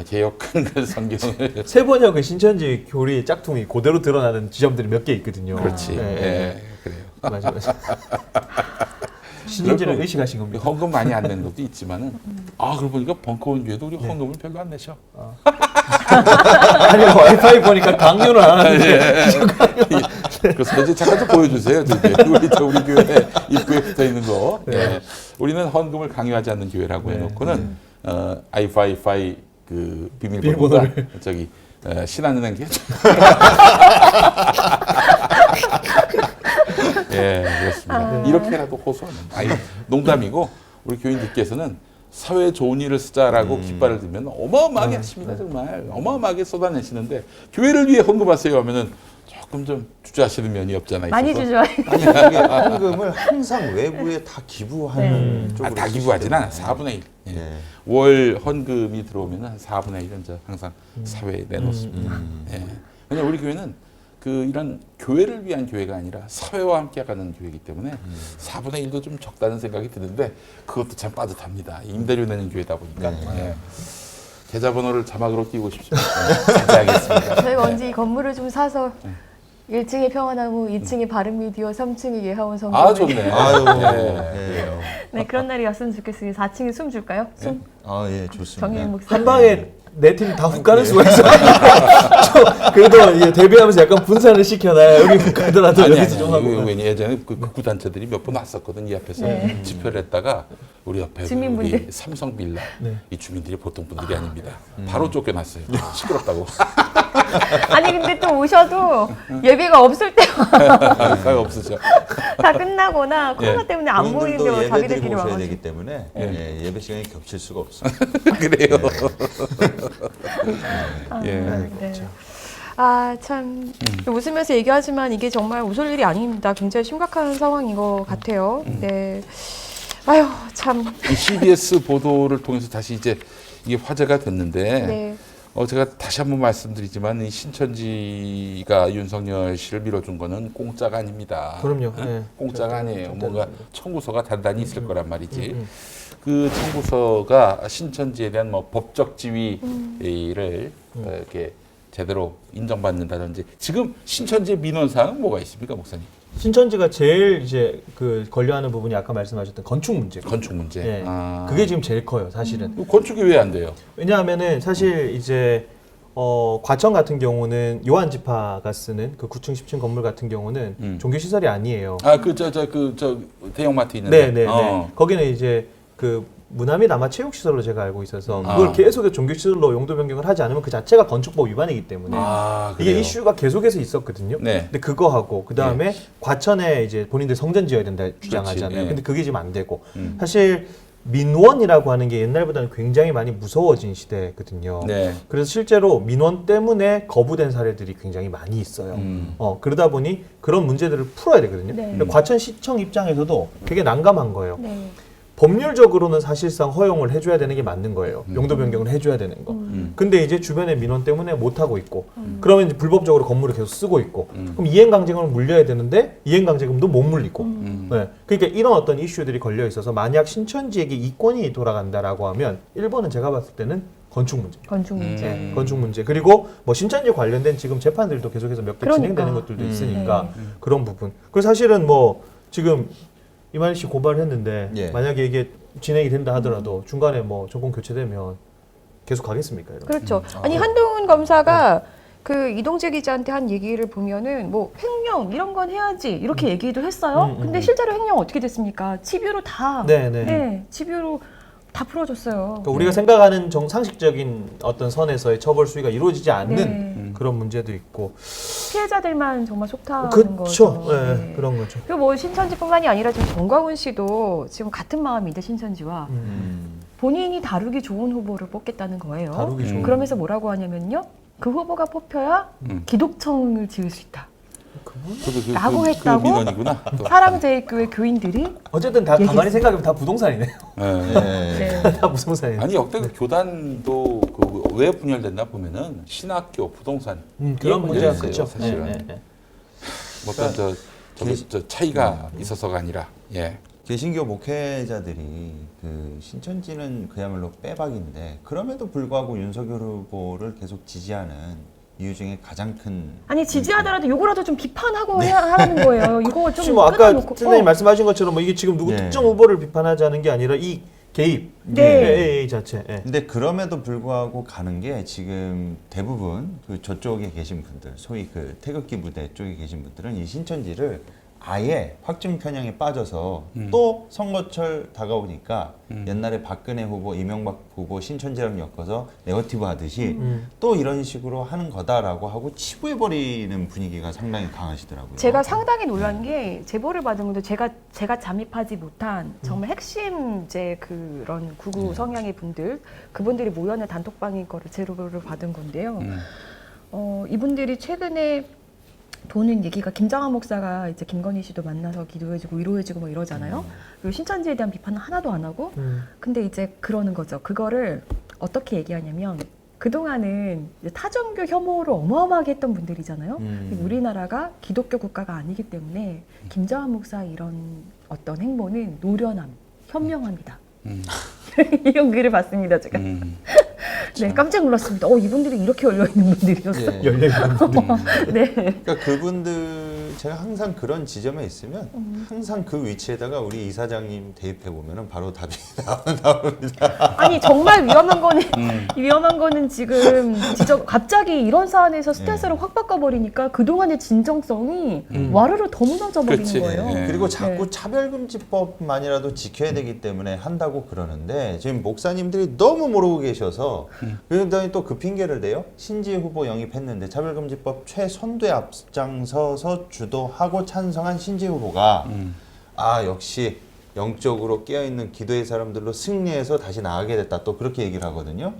개역 한글 성경을 세번역은 신천지 교리 짝퉁이 그대로 드러나는 지점들이 몇 개 있거든요. 그렇지. 그래요. 맞아. 신인지를 의식하신 겁니다. 헌금 많이 안 내는 것도 있지만은 그러고 보니까 벙커원 교회도 우리 헌금을 별로 안 내셔. 아니 와이파이 보니까 강요는 안 하는데. 그래서 이제 잠깐 좀 보여주세요. 우리 교회 입구에 붙어 있는 거. 우리는 헌금을 강요하지 않는 교회라고 해놓고는 그 비밀번호가 저기 신한은행 계좌. 예, 그렇습니다. 이렇게라도 호소하는. 아니, 농담이고 우리 교인들께서는 사회에 좋은 일을 쓰자라고 깃발을 들면 어마어마하게 하십니다. 정말 어마어마하게 쏟아내시는데 교회를 위해 헌금하세요 하면은 조금 좀 주저하시는 면이 없잖아요. 많이 주저해요. 헌금을 항상 외부에 다 기부하는 쪽으로 다 기부하진 않아. 4분의 1. 예. 월 헌금이 들어오면 한 4분의 1은 저 항상 사회에 내놓습니다. 예. 왜냐하면 우리 교회는 그 이런 교회를 위한 교회가 아니라 사회와 함께 가는 교회이기 때문에 4분의 1도 좀 적다는 생각이 드는데 그것도 참 빠듯합니다. 임대료 내는 교회다 보니까. 예. 계좌번호를 자막으로 띄우고 싶습니다. 자제하겠습니다. 저희가 언제 이 건물을 좀 사서 1층에 평화나무, 2층에 바른미디어, 3층에 예하원 성경. 아, 좋네. 아유, 네, 그런 날이 왔으면 좋겠습니다. 4층에 숨 줄까요? 숨? 아, 예, 좋습니다. 정혜인 목사. 한 방에 네 팀 다 훅 가는 수가 있어요. 그래도 이제 데뷔하면서 약간 분산을 시켜놔야 여기 훅 가더라도 여기서 좀 하고. 예전에 그 극구단체들이 몇 번 왔었거든. 이 앞에서 집회를 했다가 우리 옆에 우리 삼성빌라 이 주민들이 보통 분들이 아닙니다. 바로 쫓겨났어요. 시끄럽다고. 아니 근데 또 오셔도 예배가 없을 때가 없으죠. 다 끝나거나 코로나 때문에 안 모이면 자기들끼리 오셔야 와가지고. 되기 때문에 예배 시간이 겹칠 수가 없어요. 그래요. 네. 아, 참 웃으면서 얘기하지만 이게 정말 웃을 일이 아닙니다. 굉장히 심각한 상황인 것 같아요. 네. 아유, 참. 이 CBS 보도를 통해서 다시 이제 이게 화제가 됐는데 네. 제가 다시 한번 말씀드리지만 이 신천지가 윤석열 씨를 밀어준 거는 공짜가 아닙니다. 그럼요. 네. 공짜가 아니에요. 뭔가 청구서가 단단히 있을 거란 말이지. 그 청구서가 신천지에 대한 뭐 법적 지위를 이렇게 제대로 인정받는다든지 지금 신천지의 민원사항은 뭐가 있습니까, 목사님? 신천지가 제일 이제 그 관여하는 부분이 아까 말씀하셨던 건축 문제. 건축 문제. 예. 그게 지금 제일 커요, 사실은. 건축이 왜 안 돼요? 왜냐하면은 사실 이제 과천 같은 경우는 요한 지파가 쓰는 그 9층, 10층 건물 같은 경우는 종교 시설이 아니에요. 아, 저 대형마트 있는데. 네. 거기는 이제 그 문화 및 아마 체육시설로 제가 알고 있어서 그걸 계속해서 종교시설로 용도 변경을 하지 않으면 그 자체가 건축법 위반이기 때문에 이게 이슈가 계속해서 있었거든요. 근데 그거하고 그 다음에 과천에 이제 본인들 성전 지어야 된다 주장하잖아요. 근데 그게 지금 안 되고 사실 민원이라고 하는 게 옛날보다는 굉장히 많이 무서워진 시대거든요. 그래서 실제로 민원 때문에 거부된 사례들이 굉장히 많이 있어요. 그러다 보니 그런 문제들을 풀어야 되거든요. 과천시청 입장에서도 되게 난감한 거예요. 법률적으로는 사실상 허용을 해줘야 되는 게 맞는 거예요. 용도 변경을 해줘야 되는 거. 근데 이제 주변의 민원 때문에 못 하고 있고, 그러면 이제 불법적으로 건물을 계속 쓰고 있고, 그럼 이행강제금을 물려야 되는데 이행강제금도 못 물리고. 네. 그러니까 이런 어떤 이슈들이 걸려 있어서 만약 신천지에게 이권이 돌아간다라고 하면 1번은 제가 봤을 때는 건축 문제. 건축 문제. 그리고 뭐 신천지 관련된 지금 재판들도 계속해서 몇 개 진행되는 것들도 있으니까 그런 부분. 그래서 사실은 뭐 지금 이만희 씨 고발을 했는데 만약에 이게 진행이 된다 하더라도 중간에 뭐 정권 교체되면 계속 가겠습니까? 이런. 그렇죠. 아니 한동훈 검사가 그 이동재 기자한테 한 얘기를 보면은 뭐 횡령 이런 건 해야지 이렇게 얘기도 했어요. 근데 실제로 횡령 어떻게 됐습니까? 치뷰로 다. 치뷰로 다 풀어줬어요. 그러니까 우리가 생각하는 상식적인 어떤 선에서의 처벌 수위가 이루어지지 않는 그런 문제도 있고 피해자들만 정말 속타하는 거죠. 그런 거죠. 그리고 뭐 신천지뿐만이 아니라 지금 정광훈 씨도 지금 같은 마음인데 신천지와 본인이 다루기 좋은 후보를 뽑겠다는 거예요. 다루기 좋은. 그러면서 뭐라고 하냐면요. 그 후보가 뽑혀야 기독청을 지을 수 있다. 라고 했다고 사랑제일교회 교인들이 어쨌든 다 가만히 생각하면 다 부동산이네요. 다 부동산이네요. 아니 역대 교단도 왜 분열됐나 보면은 신학교, 부동산 그런 문제가 있어요. 사실은 어떤 저 차이가 있어서가 아니라 개신교 목회자들이 그 신천지는 그야말로 빼박인데 그럼에도 불구하고 윤석열 후보를 계속 지지하는 이유 중에 가장 큰 아니 지지하더라도 요거라도 좀 비판하고 하라는 거예요. 이거 좀 뭐 아까 선생님 말씀하신 것처럼 뭐 이게 지금 누구 특정 후보를 비판하자는 게 아니라 이 개입 AA 자체. 근데 그럼에도 불구하고 가는 게 지금 대부분 그 저쪽에 계신 분들, 소위 그 태극기 부대 쪽에 계신 분들은 이 신천지를 아예 확증 편향에 빠져서 또 선거철 다가오니까 옛날에 박근혜 후보, 이명박 후보, 신천지랑 엮어서 네거티브 하듯이 또 이런 식으로 하는 거다라고 하고 치부해버리는 분위기가 상당히 강하시더라고요. 제가 상당히 놀란 게 제보를 받은 것도 제가 잠입하지 못한 정말 핵심 이제 그런 구구 성향의 분들, 그분들이 모여있는 단톡방인 거를 제보를 받은 건데요. 이분들이 최근에 도는 얘기가 김장한 목사가 이제 김건희 씨도 만나서 기도해주고 위로해주고 뭐 이러잖아요. 그리고 신천지에 대한 비판은 하나도 안 하고. 근데 이제 그러는 거죠. 그거를 어떻게 얘기하냐면 그동안은 이제 타종교 혐오를 어마어마하게 했던 분들이잖아요. 우리나라가 기독교 국가가 아니기 때문에 김장한 목사의 이런 어떤 행보는 노련함, 현명합니다. 이런 글을 봤습니다, 제가. 네, 깜짝 놀랐습니다. 이분들이 이렇게 열려있는 분들이었어요. 열려있는 분들. 네. 그러니까 그분들 제가 항상 그런 지점에 있으면 항상 그 위치에다가 우리 이사장님 대입해 보면은 바로 답이 나옵니다. 아니 정말 위험한 거는 지금 진짜 갑자기 이런 사안에서 스탠스를 확 바꿔버리니까 그동안의 진정성이 와르르 더 무너져 버리는 거예요. 그리고 자꾸 차별금지법만이라도 지켜야 되기 때문에 한다고 그러는데 지금 목사님들이 너무 모르고 계셔서 그러더니 또 그 핑계를 대요. 신지혜 후보 영입했는데 차별금지법 최선두에 앞장서서 주도하고 찬성한 신지혜 후보가 역시 영적으로 깨어있는 기도의 사람들로 승리해서 다시 나가게 됐다. 또 그렇게 얘기를 하거든요.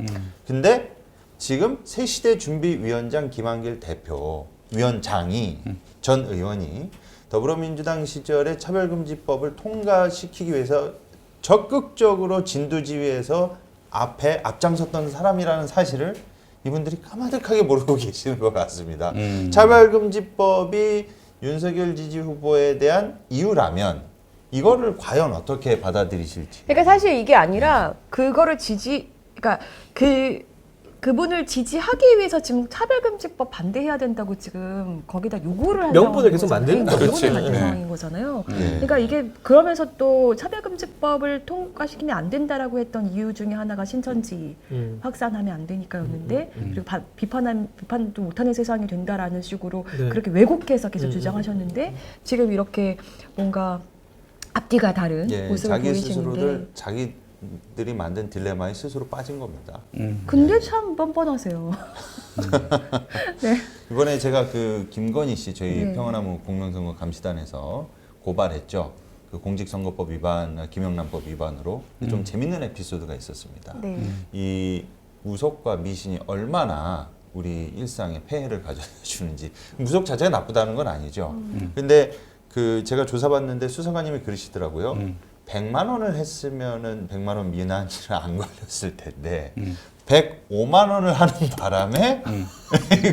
근데 지금 새시대 준비위원장 김한길 대표 위원장이 전 의원이 더불어민주당 시절에 차별금지법을 통과시키기 위해서 적극적으로 진두지휘해서 앞에 앞장섰던 사람이라는 사실을 이분들이 까마득하게 모르고 계시는 것 같습니다. 차별금지법이 윤석열 지지 후보에 대한 이유라면 이거를 과연 어떻게 받아들이실지. 그러니까 사실 이게 아니라 그거를 그러니까 그분을 지지하기 위해서 지금 차별금지법 반대해야 된다고 지금 거기다 요구를 하는 명분을 계속 만드는 거죠. 명분을 만드는 상황인 거잖아요. 그러니까 이게 그러면서 또 차별금지법을 통과시키면 안 된다라고 했던 이유 중에 하나가 신천지 확산하면 안 되니까였는데 그리고 비판도 못하는 세상이 된다라는 식으로 그렇게 왜곡해서 계속 주장하셨는데 지금 이렇게 뭔가 앞뒤가 다른 모습을 보이시는데 자기들이 만든 딜레마에 스스로 빠진 겁니다. 근데 참 뻔뻔하세요. 네. 이번에 제가 그 김건희 씨 저희 평화나무 공명선거 감시단에서 고발했죠. 그 공직선거법 위반, 김영란법 위반으로 좀 재밌는 에피소드가 있었습니다. 이 무속과 미신이 얼마나 우리 일상에 폐해를 가져다 주는지. 무속 자체가 나쁘다는 건 아니죠. 근데 그 제가 조사받는데 수사관님이 그러시더라고요. 100만 원을 했으면은 100만 원 미만은 안 걸렸을 텐데 105만 원을 하는 바람에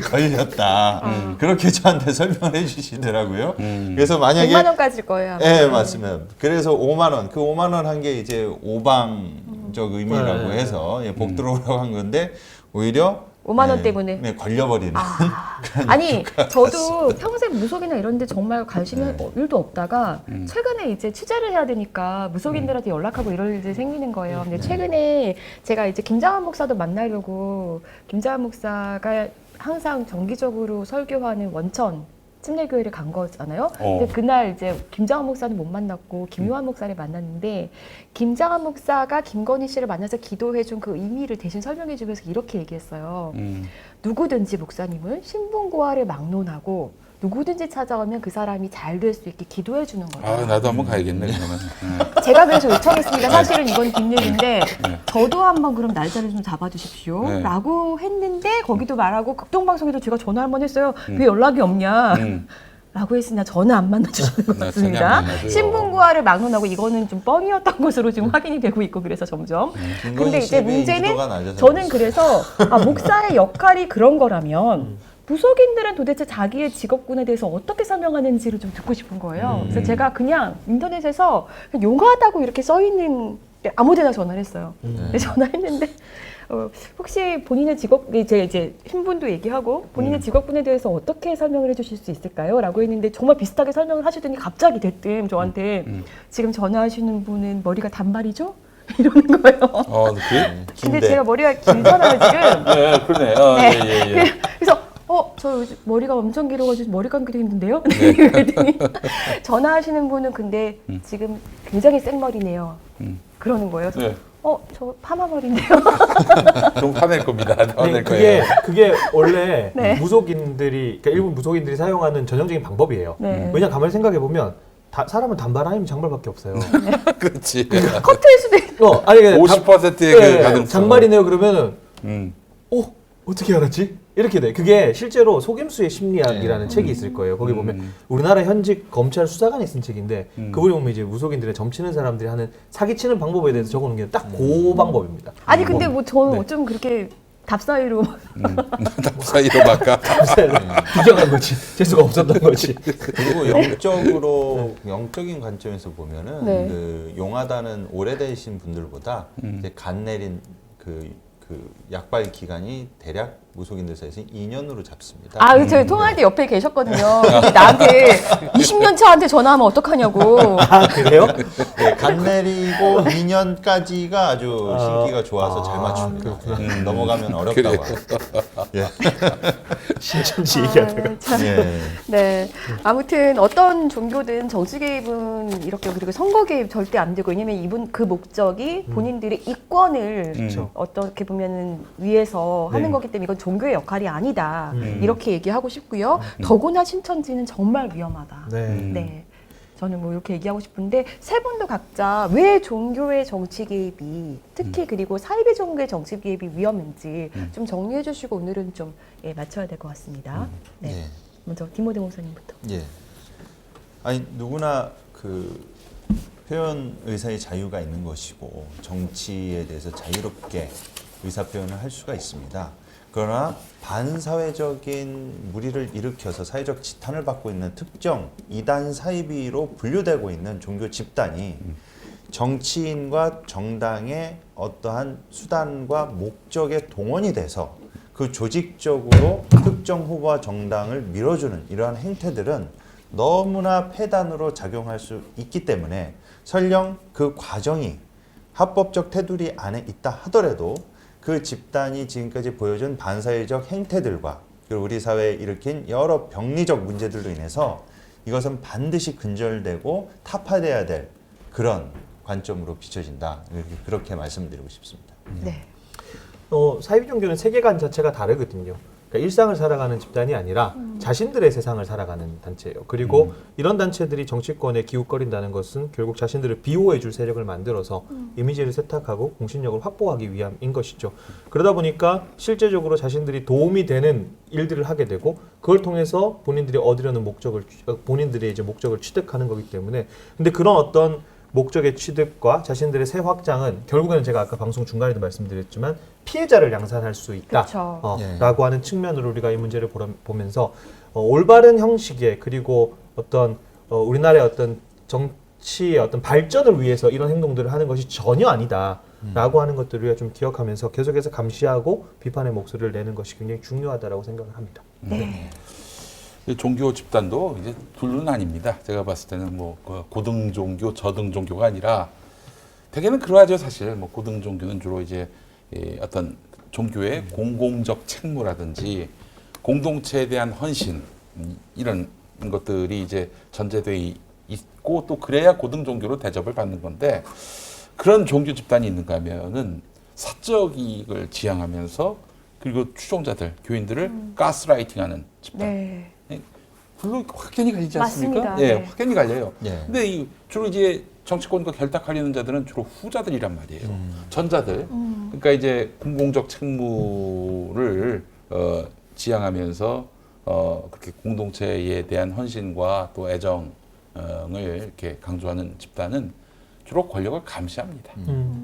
걸렸다. 그렇게 저한테 설명을 해주시더라고요. 그래서 만약에 100만 원까지일 거예요. 네, 맞습니다. 그래서 5만 원, 그 5만 원 한 게 이제 오방적 의미라고 해서 복 들어오라고 한 건데 오히려 5만 원 때문에 걸려버리는. 아니 저도 평생 무속이나 이런 데 정말 관심이 일도 없다가 최근에 이제 취재를 해야 되니까 무속인들한테 연락하고 이럴 일이 생기는 거예요. 근데 최근에 제가 이제 김장한 목사도 만나려고 김장한 목사가 항상 정기적으로 설교하는 원천 침례교회를 간 거잖아요. 근데 그날 이제 김장한 목사는 못 만났고 김요한 목사를 만났는데 김장한 목사가 김건희 씨를 만나서 기도해준 그 의미를 대신 설명해주면서 이렇게 얘기했어요. 누구든지 목사님은 신분고하를 막론하고 누구든지 찾아오면 그 사람이 잘 될 수 있게 기도해 주는 거예요. 나도 한번 가야겠네 그러면. 제가 그래서 요청했습니다. 사실은 이건 뒷얘기인데 저도 한번 그럼 날짜를 좀 잡아주십시오 라고 했는데 거기도 말하고 극동방송에도 제가 전화 한번 했어요. 왜 연락이 없냐 라고 했으나 저는 안 만나주시는 것 같습니다. 신분고하를 막론하고 이거는 좀 뻥이었던 것으로 지금 확인이 되고 있고 그래서 점점. 근데 이제 문제는 저는 그래서 목사의 역할이 그런 거라면 무속인들은 도대체 자기의 직업군에 대해서 어떻게 설명하는지를 좀 듣고 싶은 거예요. 그래서 제가 그냥 인터넷에서 그냥 용하다고 이렇게 써있는 아무데나 전화를 했어요. 전화했는데 혹시 본인의 직업, 이제 신분도 얘기하고 본인의 직업군에 대해서 어떻게 설명을 해주실 수 있을까요? 라고 했는데 정말 비슷하게 설명을 하시더니 갑자기 대뜸 저한테 지금 전화하시는 분은 머리가 단발이죠? 이러는 거예요. 그래? 근데 제가 머리가 길잖아요 지금. 네, 그러네. 그래서 저 요즘 머리가 엄청 길어가지고 머리 감기도 힘든데요? 그랬더니 전화하시는 분은 근데 지금 굉장히 생머리네요. 그러는 거예요. 그래서 저 파마머리인데요. 좀 화낼 겁니다. 화낼 그게, 거예요. 그게 원래 네. 무속인들이, 그러니까 일부 무속인들이 사용하는 전형적인 방법이에요. 네. 왜냐 가만히 생각해 보면 사람은 단발 아니면 장발밖에 없어요. 그렇지. 커트일 수도 있고. 아니 50%의 그 가능성. 장발이네요. 그러면은 어떻게 알았지? 이렇게 돼. 그게 실제로 속임수의 심리학이라는 책이 있을 거예요. 거기 보면 우리나라 현직 검찰 수사관이 쓴 책인데 그분이 보면 이제 무속인들의 점치는 사람들이 하는 사기치는 방법에 대해서 적어놓은 게 딱 그 방법입니다. 아니 근데 뭐 저는 어쩜 그렇게 답사위로 답사위로 막가 비경한 거지. 재수가 없었던 거지. 그리고 영적인 관점에서 보면은 네. 그 용하다는 오래되신 분들보다 이제 간 내린 그 약발 기간이 대략 무속인들 사이에서 2년으로 잡습니다. 아, 저희 통화할 때 옆에 계셨거든요. 근데 나한테 20년 차한테 전화하면 어떡하냐고. 아, 그래요? 네, 간 내리고 2년까지가 아주 신기가 좋아서 잘 맞춥니다. 넘어가면 어렵다고. 예. 신천지 얘기하다가. 네. 아무튼 어떤 종교든 정치 개입은 이렇게 그리고 선거 개입 절대 안 되고 왜냐면 이분 그 목적이 본인들의 이권을 어떻게 보면은 위해서 하는 거기 때문에 이건 종교의 역할이 아니다. 이렇게 얘기하고 싶고요. 더구나 신천지는 정말 위험하다. 네. 저는 뭐 이렇게 얘기하고 싶은데 세 분도 각자 왜 종교의 정치 개입이 특히 그리고 사이비 종교의 정치 개입이 위험한지 좀 정리해 주시고 오늘은 좀 맞춰야 될 것 같습니다. 네. 먼저 김호대 목사님부터. 예. 아니 누구나 그 표현 의사의 자유가 있는 것이고 정치에 대해서 자유롭게 의사 표현을 할 수가 있습니다. 그러나 반사회적인 무리를 일으켜서 사회적 지탄을 받고 있는 특정 이단 사이비로 분류되고 있는 종교 집단이 정치인과 정당의 어떠한 수단과 목적에 동원이 돼서 그 조직적으로 특정 후보와 정당을 밀어주는 이러한 행태들은 너무나 폐단으로 작용할 수 있기 때문에 설령 그 과정이 합법적 테두리 안에 있다 하더라도 그 집단이 지금까지 보여준 반사회적 행태들과 그리고 우리 사회에 일으킨 여러 병리적 문제들로 인해서 이것은 반드시 근절되고 타파돼야 될 그런 관점으로 비춰진다. 그렇게 말씀드리고 싶습니다. 네. 사이비 종교는 세계관 자체가 다르거든요. 그러니까 일상을 살아가는 집단이 아니라 자신들의 세상을 살아가는 단체예요. 그리고 이런 단체들이 정치권에 기웃거린다는 것은 결국 자신들을 비호해줄 세력을 만들어서 이미지를 세탁하고 공신력을 확보하기 위함인 것이죠. 그러다 보니까 실제적으로 자신들이 도움이 되는 일들을 하게 되고 그걸 통해서 본인들이 얻으려는 본인들의 이제 목적을 취득하는 거기 때문에 근데 그런 어떤 목적의 취득과 자신들의 새 확장은 결국에는 제가 아까 방송 중간에도 말씀드렸지만 피해자를 양산할 수 있다 라고 하는 측면으로 우리가 이 문제를 보면서 올바른 형식의 그리고 어떤 우리나라의 어떤 정치의 어떤 발전을 위해서 이런 행동들을 하는 것이 전혀 아니다 라고 하는 것들을 우리가 좀 기억하면서 계속해서 감시하고 비판의 목소리를 내는 것이 굉장히 중요하다고 생각을 합니다. 네. 종교 집단도 이제 둘은 아닙니다. 제가 봤을 때는 뭐 고등 종교, 저등 종교가 아니라 대개는 그러하죠. 사실 뭐 고등 종교는 주로 이제 어떤 종교의 공공적 책무라든지 공동체에 대한 헌신 이런 것들이 이제 전제돼 있고 또 그래야 고등 종교로 대접을 받는 건데 그런 종교 집단이 있는가 하면은 사적 이익을 지향하면서 그리고 추종자들, 교인들을 가스라이팅하는 집단. 네. 별로 확연히 갈리지 않습니까? 맞습니다. 예, 네. 확연히 갈려요. 예. 근데 주로 이제 정치권과 결탁하려는 자들은 주로 후자들이란 말이에요. 전자들. 그러니까 이제 공공적 책무를 지향하면서 그렇게 공동체에 대한 헌신과 또 애정을 이렇게 강조하는 집단은 주로 권력을 감시합니다.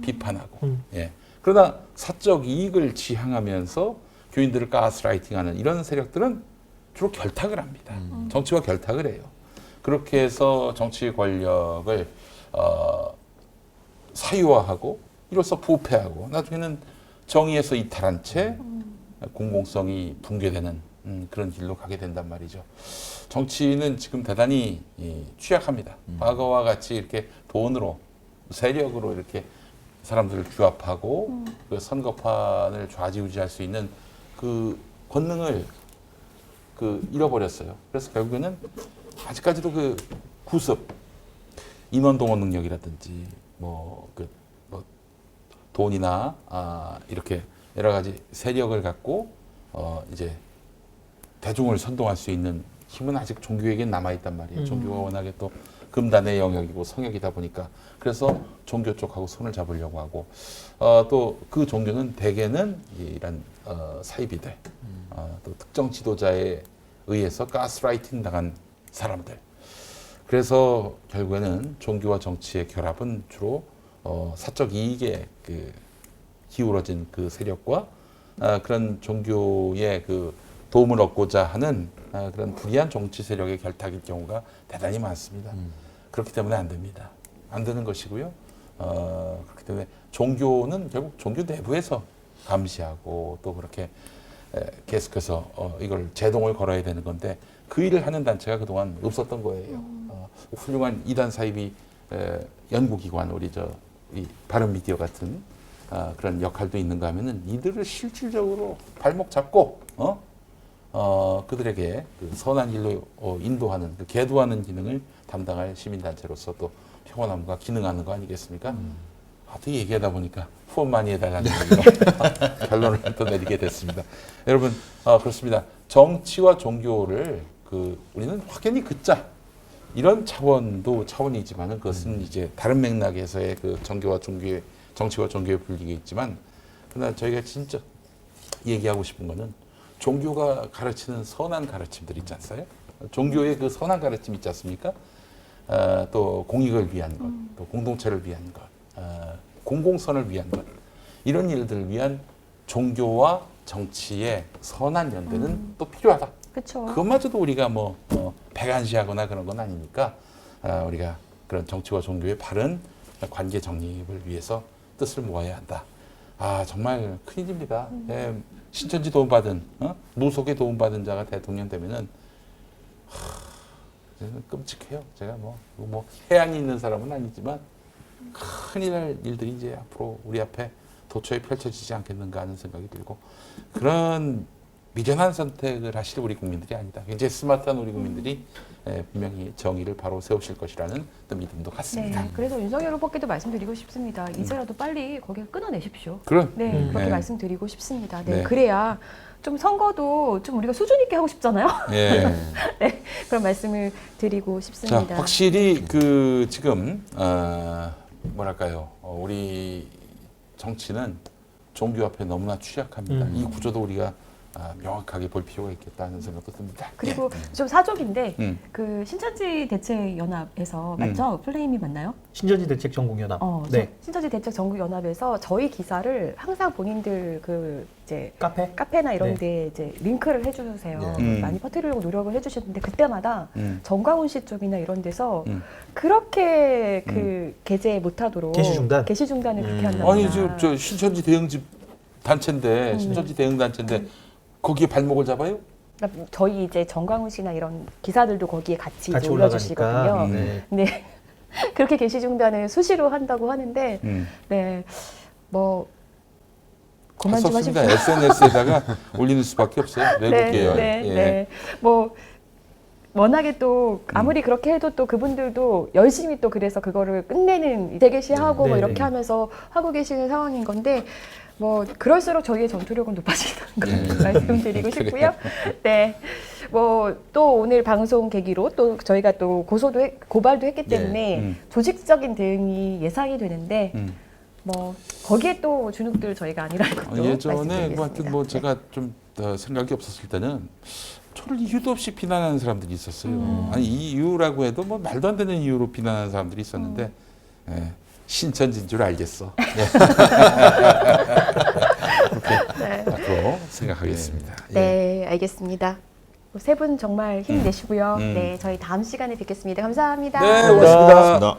비판하고. 예. 그러나 사적 이익을 지향하면서 교인들을 가스라이팅하는 이런 세력들은 주로 결탁을 합니다. 정치와 결탁을 해요. 그렇게 해서 정치 권력을 사유화하고 이로써 부패하고 나중에는 정의에서 이탈한 채 공공성이 붕괴되는 그런 길로 가게 된단 말이죠. 정치는 지금 대단히 취약합니다. 과거와 같이 이렇게 돈으로 세력으로 이렇게 사람들을 규합하고 그 선거판을 좌지우지할 수 있는 그 권능을 그 잃어버렸어요. 그래서 결국에는 아직까지도 그 구습, 인원 동원 능력이라든지 뭐 돈이나 이렇게 여러 가지 세력을 갖고 이제 대중을 선동할 수 있는 힘은 아직 종교에겐 남아 있단 말이에요. 종교가 워낙에 또 금단의 영역이고 성역이다 보니까 그래서 종교 쪽하고 손을 잡으려고 하고 또 그 종교는 대개는 이런 사이비들 또 특정 지도자에 의해서 가스라이팅 당한 사람들. 그래서 결국에는 종교와 정치의 결합은 주로 사적 이익에 그 기울어진 그 세력과 그런 종교의 그 도움을 얻고자 하는 그런 불의한 정치 세력의 결탁일 경우가 대단히 많습니다. 그렇기 때문에 안 됩니다. 안 되는 것이고요. 그렇기 때문에 종교는 결국 종교 내부에서 감시하고 또 그렇게 계속해서 이걸 제동을 걸어야 되는 건데 그 일을 하는 단체가 그동안 없었던 거예요. 훌륭한 이단 사이비 연구기관 우리 이 바른미디어 같은 그런 역할도 있는가 하면은 이들을 실질적으로 발목 잡고 그들에게 그 선한 길로 인도하는 그 계도하는 기능을 담당할 시민단체로서 또 평화나무가 기능하는 거 아니겠습니까? 또 얘기하다 보니까 후원 많이 해달라는 얘기로 결론을 또 내리게 됐습니다. 여러분 그렇습니다. 정치와 종교를 우리는 확연히 긋자 이런 차원이지만은 그것은 이제 다른 맥락에서의 그 정치와 종교의 분리가 있지만 그러나 저희가 진짜 얘기하고 싶은 거는 종교가 가르치는 선한 가르침들 있지 않어요? 종교의 그 선한 가르침 있지 않습니까? 또 공익을 위한 것, 또 공동체를 위한 것, 공공선을 위한 것 이런 일들을 위한 종교와 정치의 선한 연대는 또 필요하다. 그렇죠. 그것마저도 우리가 배관시하거나 그런 건 아니니까 우리가 그런 정치와 종교의 바른 관계 정립을 위해서 뜻을 모아야 한다. 정말 큰일입니다. 신천지 도움받은 무속에 도움받은 자가 대통령 되면은 끔찍해요. 제가 해안이 있는 사람은 아니지만 큰일 날 일들이 이제 앞으로 우리 앞에 도처에 펼쳐지지 않겠는가 하는 생각이 들고 그런 미련한 선택을 하실 우리 국민들이 아니다. 굉장히 스마트한 우리 국민들이 분명히 정의를 바로 세우실 것이라는 또 믿음도 갖습니다. 네, 그래서 윤석열 후보께도 말씀드리고 싶습니다. 이제라도 빨리 거기를 끊어내십시오. 그렇게 말씀드리고 싶습니다. 네. 그래야 좀 선거도 좀 우리가 수준 있게 하고 싶잖아요. 네. 네, 그런 말씀을 드리고 싶습니다. 자, 확실히 지금 뭐랄까요? 우리 정치는 종교 앞에 너무나 취약합니다. 이 구조도 우리가 명확하게 볼 필요가 있겠다는 생각도 듭니다. 그리고 좀 사족인데 그 신천지 대책연합에서 맞죠? 플레임이 맞나요? 신천지 대책 전국연합. 네. 신천지 대책 전국연합에서 저희 기사를 항상 본인들 이제 카페나 이런 데 이제 링크를 해주세요. 많이 퍼뜨리려고 노력을 해주셨는데 그때마다 정광훈 씨 쪽이나 이런 데서 그렇게 게재 못하도록 게시 중단을 그렇게 한다. 아니 저 신천지 대응집 단체인데 신천지 대응 단체인데. 거기에 발목을 잡아요? 저희 이제 정광훈 씨나 이런 기사들도 거기에 같이 이제 올려주시거든요. 네. 그렇게 게시 중단을 수시로 한다고 하는데, 그만 좀 하십시오. SNS에다가 올리는 수밖에 없어요. 외국계열. 네. 워낙에 또 아무리 그렇게 해도 또 그분들도 열심히 또 그래서 그거를 끝내는 재게시하고 이렇게 하면서 하고 계시는 상황인 건데. 그럴수록 저희의 전투력은 높아진다는 걸 말씀드리고 싶고요. 네. 또 오늘 방송 계기로 또 저희가 또 고발도 했기 때문에 조직적인 대응이 예상이 되는데, 거기에 또 주눅들 저희가 아니라는 것도 예전에 말씀드리겠습니다. 제가 좀 생각이 없었을 때는 저를 이유도 없이 비난하는 사람들이 있었어요. 아니, 이 이유라고 해도 말도 안 되는 이유로 비난하는 사람들이 있었는데, 신천지인 줄 알겠어. 그렇게 앞으로 생각하겠습니다. 네, 알겠습니다. 세 분 정말 힘내시고요. 네, 저희 다음 시간에 뵙겠습니다. 감사합니다. 네, 고맙습니다.